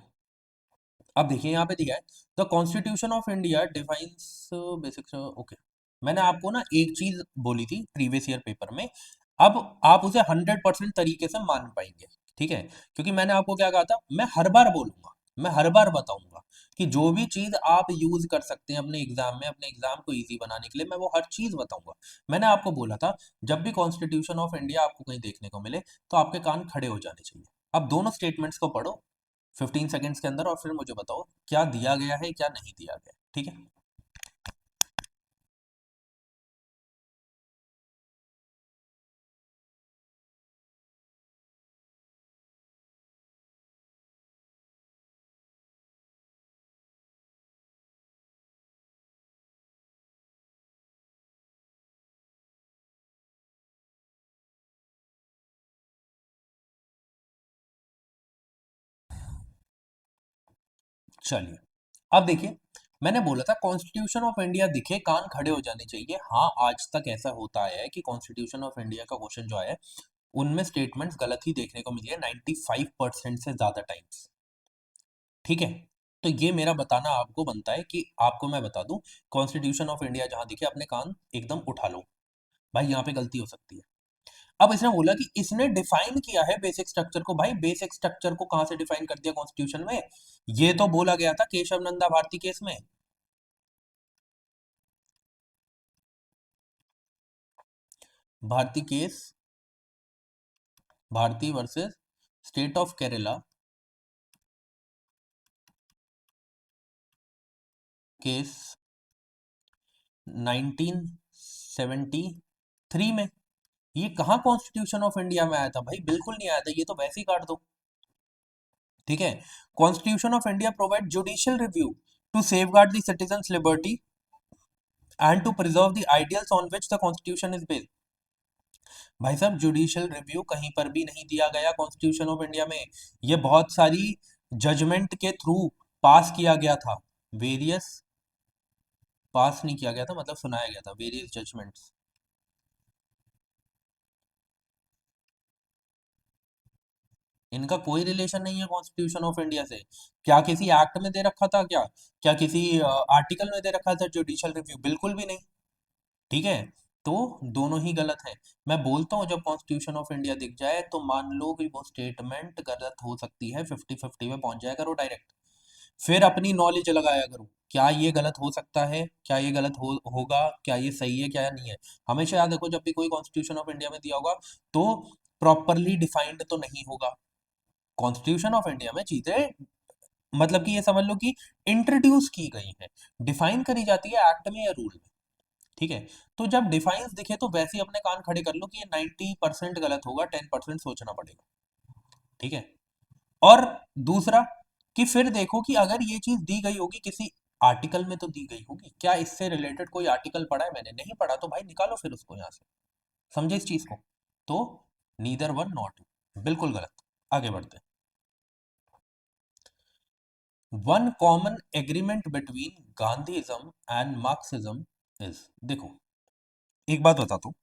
अब देखिए यहाँ पे दिया है, the constitution of India defines basic. Okay, मैंने आपको ना एक चीज बोली थी प्रीवियस ईयर पेपर में, अब आप उसे 100% तरीके से मान पाएंगे, ठीक है। क्योंकि मैंने आपको क्या कहा था, मैं हर बार बोलूंगा, मैं हर बार बताऊंगा कि जो भी चीज आप यूज कर सकते हैं अपने एग्जाम में, अपने एग्जाम को इजी बनाने के लिए, मैं वो हर चीज बताऊंगा। मैंने आपको बोला था, जब भी कॉन्स्टिट्यूशन ऑफ इंडिया आपको कहीं देखने को मिले, तो आपके कान खड़े हो जाने चाहिए। अब दोनों स्टेटमेंट्स को पढ़ो 15 सेकेंड्स के अंदर, और फिर मुझे बताओ क्या दिया गया है क्या नहीं दिया गया, ठीक है। चलिए, अब देखिए, मैंने बोला था कॉन्स्टिट्यूशन ऑफ इंडिया दिखे कान खड़े हो जाने चाहिए। हाँ, आज तक ऐसा होता आया है कि कॉन्स्टिट्यूशन ऑफ इंडिया का क्वेश्चन जो आया है, उनमें स्टेटमेंट्स गलत ही देखने को मिली है 95% से ज्यादा टाइम्स, ठीक है। तो ये मेरा बताना आपको बनता है कि आपको मैं बता दूं, कॉन्स्टिट्यूशन ऑफ इंडिया जहां दिखे अपने कान एकदम उठा लो, भाई यहाँ पे गलती हो सकती है। अब इसने बोला कि इसने डिफाइन किया है बेसिक स्ट्रक्चर को। भाई बेसिक स्ट्रक्चर को कहां से डिफाइन कर दिया कॉन्स्टिट्यूशन में? ये तो बोला गया था केशव नंदा भारती केस में। Bharati case, Bharati versus state of Kerala case 1973 में। ये कहाँ कॉन्स्टिट्यूशन ऑफ इंडिया में आया था भाई? बिल्कुल नहीं आया था, ये तो वैसे ही काट दो। ठीक है। Constitution of India provide judicial review to safeguard the citizens liberty and to preserve the ideals on which the constitution is based. भाई साहब जुडिशियल रिव्यू कहीं पर भी नहीं दिया गया कॉन्स्टिट्यूशन ऑफ इंडिया में। ये बहुत सारी जजमेंट के थ्रू पास किया गया था। वेरियस, पास नहीं किया गया था मतलब सुनाया गया था, वेरियस जजमेंट्स। इनका कोई रिलेशन नहीं है कॉन्स्टिट्यूशन ऑफ इंडिया से। क्या किसी एक्ट में दे रखा था क्या? क्या किसी आर्टिकल में दे रखा था जुडिशियल रिव्यू? बिल्कुल भी नहीं। ठीक है। तो दोनों ही गलत है। मैं बोलता हूँ जब कॉन्स्टिट्यूशन ऑफ इंडिया दिख जाए तो मान लो कि वो स्टेटमेंट गलत हो सकती है, 50-50 में पहुंच जाया करो डायरेक्ट। फिर अपनी नॉलेज लगाया करो, क्या ये गलत हो सकता है, क्या ये गलत होगा, क्या ये सही है, क्या नहीं है। हमेशा याद रखो जब भी कोई कॉन्स्टिट्यूशन ऑफ इंडिया में दिया होगा तो प्रॉपरली डिफाइंड तो नहीं होगा। कॉन्स्टिट्यूशन ऑफ इंडिया में चीजें मतलब कि ये समझ लो कि इंट्रोड्यूस की गई है, डिफाइन करी जाती है एक्ट में या रूल में। ठीक है। तो जब डिफाइंस दिखे तो वैसे ही अपने कान खड़े कर लो कि ये 90% गलत होगा, 10% सोचना पड़ेगा। ठीक है। और दूसरा कि फिर देखो कि अगर ये चीज दी गई होगी किसी आर्टिकल में तो दी गई होगी, क्या इससे रिलेटेड कोई आर्टिकल पढ़ा है? मैंने नहीं पढ़ा, तो भाई निकालो फिर उसको यहां से। समझे इस चीज को? तो नीदर वन नॉट टू, बिल्कुल गलत। आगे बढ़ते हैं। One common agreement between Gandhism and Marxism is, देखो एक बात बताता हूँ,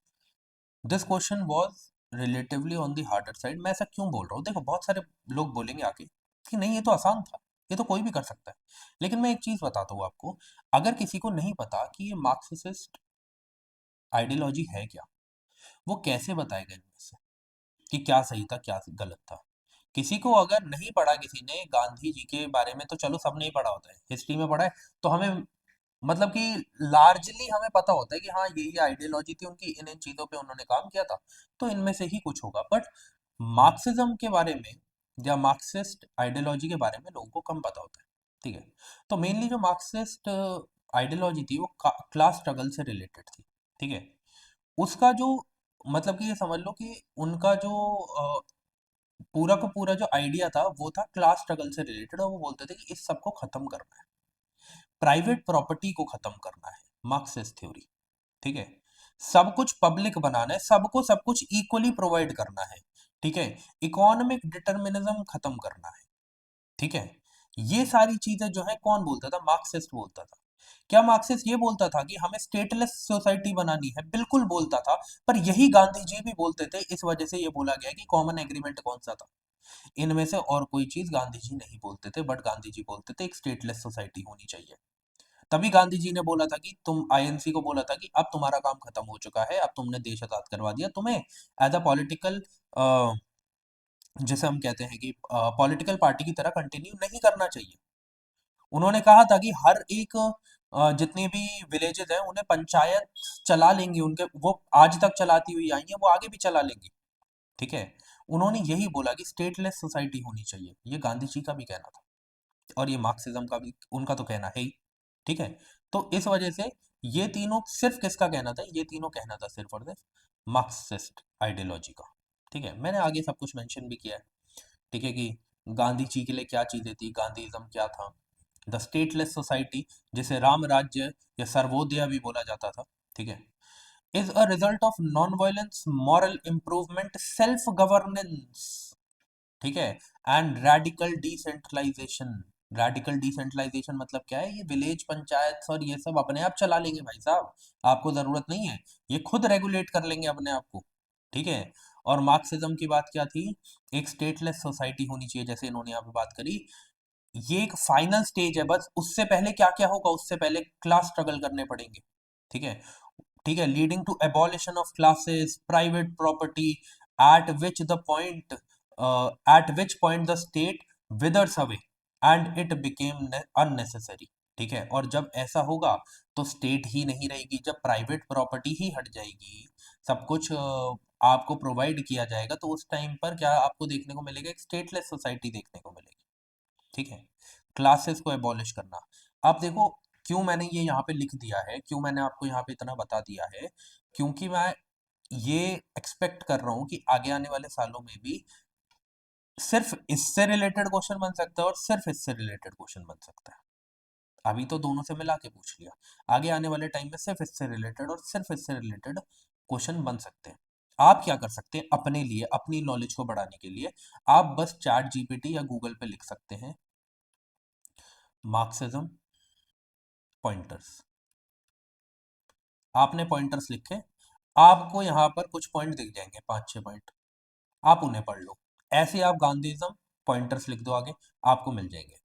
this question was relatively on the harder side. मैं ऐसा क्यों बोल रहा हूँ? देखो बहुत सारे लोग बोलेंगे आके कि नहीं ये तो आसान था, ये तो कोई भी कर सकता है। लेकिन मैं एक चीज बताता हूँ आपको, अगर किसी को नहीं पता कि ये मार्क्सिस्ट आइडियोलॉजी है क्या, वो कैसे बताएगा इनमें से कि क्या सही था क्या गलत था? किसी को अगर नहीं पढ़ा किसी ने गांधी जी के बारे में, तो चलो सब नहीं पढ़ा होता है, हिस्ट्री में पढ़ा है तो हमें मतलब कि लार्जली हमें पता होता है कि हाँ ये आइडियोलॉजी थी उनकी, इन इन चीजों पे उन्होंने काम किया था, तो इनमें से ही कुछ होगा। बट मार्क्सिज्म के बारे में या मार्क्सिस्ट आइडियोलॉजी के बारे में लोगों को कम पता होता है। ठीक है। तो मेनली जो मार्क्सिस्ट आइडियोलॉजी थी वो क्लास स्ट्रगल से रिलेटेड थी। ठीक है। उसका जो मतलब कि ये समझ लो कि उनका जो पूरा का पूरा जो आइडिया था वो था क्लास स्ट्रगल से रिलेटेड, और वो बोलते थे कि इस सबको खत्म करना है, प्राइवेट प्रॉपर्टी को खत्म करना है, मार्क्सिस्ट थ्योरी। ठीक है। सब कुछ पब्लिक बनाना है, सबको सब कुछ इक्वली प्रोवाइड करना है। ठीक है। इकोनॉमिक डिटर्मिनिज्म खत्म करना है। ठीक है। ये सारी चीजें जो है कौन बोलता था? मार्क्सिस्ट बोलता था। क्या मार्क्सिस्ट ये बोलता था कि हमें स्टेटलेस सोसाइटी बनानी है? बिल्कुल बोलता था। पर यही गांधी जी भी बोलते थे, इस वजह से ये बोला गया कि कॉमन एग्रीमेंट कौन सा था। इनमें से और कोई चीज गांधी जी नहीं बोलते थे, बट गांधी जी बोलते थे एक स्टेटलेस सोसाइटी होनी चाहिए। तभी गांधी जी ने बोला था कि तुम आईएनसी को बोला था कि अब तुम्हारा काम खत्म हो चुका है, अब तुमने देश आजाद करवा दिया, तुम्हें एज अ पॉलिटिकल जैसे हम कहते हैं कि पॉलिटिकल पार्टी की तरह कंटिन्यू नहीं करना चाहिए। उन्होंने कहा था कि हर एक जितने भी विलेजेस हैं उन्हें पंचायत चला लेंगे, उनके वो आज तक चलाती हुई आई है, वो आगे भी चला लेंगे। ठीक है। उन्होंने यही बोला कि स्टेटलेस सोसाइटी होनी चाहिए, ये गांधी जी का भी कहना था और ये मार्क्सिज्म का भी उनका तो कहना है ही। ठीक है। तो इस वजह से ये तीनों सिर्फ किसका कहना था? ये तीनों कहना था सिर्फ और सिर्फ मार्क्सिस्ट आइडियोलॉजी का। ठीक है। मैंने आगे सब कुछ मेंशन भी किया है। ठीक है कि गांधी जी के लिए क्या चीजें थी, गांधीइज्म क्या था। द स्टेटलेस सोसाइटी, जिसे राम राज्य या सर्वोदय भी बोला जाता था। ठीक है। Is a result of non violence, moral improvement, self governance. ठीक है। And radical decentralisation. Radical decentralisation मतलब क्या है? ये विलेज पंचायत और ये सब अपने आप चला लेंगे भाई साहब, आपको जरूरत नहीं है, ये खुद रेगुलेट कर लेंगे अपने आप को। ठीक है। और मार्क्सिज्म की बात क्या थी? एक स्टेटलेस सोसाइटी होनी चाहिए, जैसे इन्होंने यहाँ पे बात करी। ये एक फाइनल स्टेज है, बस उससे पहले क्या क्या होगा, उससे पहले क्लास स्ट्रगल करने पड़ेंगे। ठीक है। ठीक है, leading to abolition of classes, private property, at which the point at which point the state withers away and it became unnecessary. ठीक है, और जब ऐसा होगा तो स्टेट ही नहीं रहेगी, जब प्राइवेट प्रॉपर्टी ही हट जाएगी, सब कुछ आपको प्रोवाइड किया जाएगा, तो उस टाइम पर क्या आपको देखने को मिलेगा, एक स्टेटलेस सोसाइटी देखने को मिलेगी। ठीक है, क्लासेस को एबॉलिश करना। आप देखो, क्यों मैंने ये यहाँ पे लिख दिया है, क्यों मैंने आपको यहाँ पे इतना बता दिया है, क्योंकि मैं ये एक्सपेक्ट कर रहा हूँ कि आगे आने वाले सालों में भी सिर्फ इससे रिलेटेड क्वेश्चन बन सकता है और सिर्फ इससे रिलेटेड क्वेश्चन बन सकता है। अभी तो दोनों से मिला के पूछ लिया, आगे आने वाले टाइम में सिर्फ इससे रिलेटेड और सिर्फ इससे रिलेटेड क्वेश्चन बन सकते हैं। आप क्या कर सकते हैं अपने लिए, अपनी नॉलेज को बढ़ाने के लिए, आप बस चैट जीपीटी या गूगल पे लिख सकते हैं मार्क्सिज्म पॉइंटर्स। आपने पॉइंटर्स लिखे, आपको यहाँ पर कुछ पॉइंट दिख जाएंगे, 5-6 पॉइंट, आप उन्हें पढ़ लो। ऐसे आप गांधीज्म पॉइंटर्स लिख दो आगे, आपको मिल जाएंगे।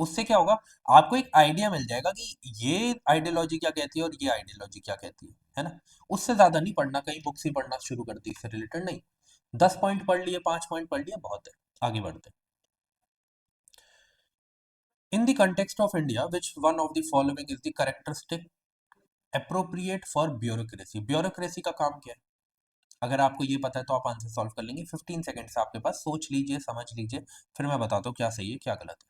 उससे क्या होगा, आपको एक आइडिया मिल जाएगा कि ये आइडियोलॉजी क्या कहती है और ये आइडियोलॉजी क्या कहती है ना। उससे ज्यादा नहीं पढ़ना, कहीं बुक्स ही पढ़ना शुरू कर दी इससे रिलेटेड नहीं। 10 पॉइंट पढ़ लिए, 5 पॉइंट पढ़ लिए, बहुत है। आगे बढ़ते। In the context of India which one of the following is the characteristic appropriate for bureaucracy. Bureaucracy का काम क्या है, अगर आपको ये पता है तो आप आंसर सॉल्व कर लेंगे। 15 सेकंड्स आपके पास, सोच लीजिए, समझ लीजिए, फिर मैं बताता हूँ क्या सही है क्या गलत है।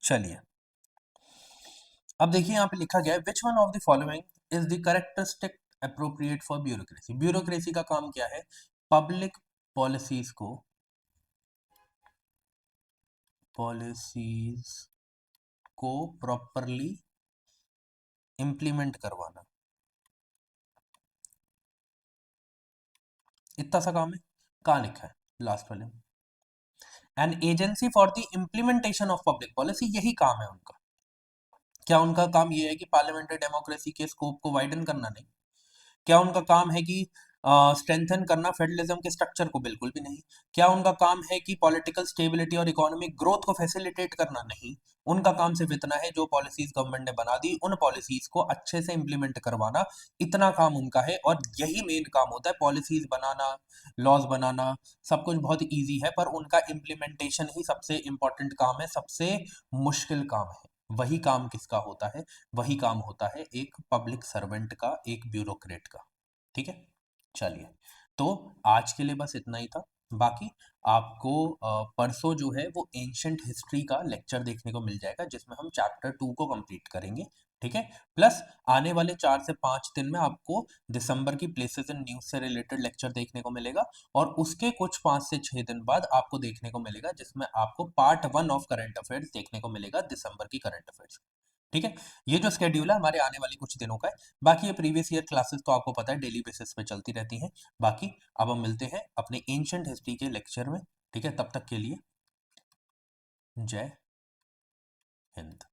चलिए, अब देखिए यहाँ पे लिखा गया है which one of the following is the characteristic appropriate for bureaucracy. Bureaucracy का काम क्या है, पब्लिक पॉलिसीज को पॉलिसीज को प्रॉपरली इंप्लीमेंट करवाना, इतना सा काम है। कहाँ लिखा है, लास्ट वाले में, an agency for the implementation of public policy, यही काम है उनका। क्या उनका काम ये है कि पार्लियामेंट्री डेमोक्रेसी के स्कोप को वाइडन करना? नहीं। क्या उनका काम है कि स्ट्रेंथन करना फेडरलिज्म के स्ट्रक्चर को? बिल्कुल भी नहीं। क्या उनका काम है कि पॉलिटिकल स्टेबिलिटी और इकोनॉमिक ग्रोथ को फैसिलिटेट करना? नहीं। उनका काम सिर्फ इतना है, जो पॉलिसीज गवर्नमेंट ने बना दी उन पॉलिसीज को अच्छे से इंप्लीमेंट करवाना, इतना काम उनका है। और यही मेन काम होता है, पॉलिसीज बनाना, लॉज बनाना, सब कुछ बहुत इजी है, पर उनका इम्प्लीमेंटेशन ही सबसे इंपॉर्टेंट काम है, सबसे मुश्किल काम है। वही काम किसका होता है, वही काम होता है एक पब्लिक सर्वेंट का, एक ब्यूरोक्रेट का। ठीक है, चलिए, तो आज के लिए बस इतना ही था। बाकी आपको परसों जो है वो एंशंट हिस्ट्री का लेक्चर देखने को मिल जाएगा, जिसमें हम चैप्टर 2 को कंप्लीट करेंगे। ठीक है, प्लस आने वाले 4 से 5 दिन में आपको दिसंबर की प्लेसेस इन न्यूज से रिलेटेड लेक्चर देखने को मिलेगा। और उसके कुछ 5 से 6 दिन बाद आपको देखने को मिलेगा, जिसमें आपको पार्ट 1 ऑफ करंट अफेयर्स देखने को मिलेगा, दिसंबर की करंट अफेयर्स। ठीक है, ये जो स्केड्यूल है हमारे आने वाले कुछ दिनों का है। बाकी ये प्रीवियस ईयर क्लासेस तो आपको पता है डेली बेसिस पे चलती रहती हैं। बाकी अब हम मिलते हैं अपने एंशंट हिस्ट्री के लेक्चर में। ठीक है, तब तक के लिए जय हिंद।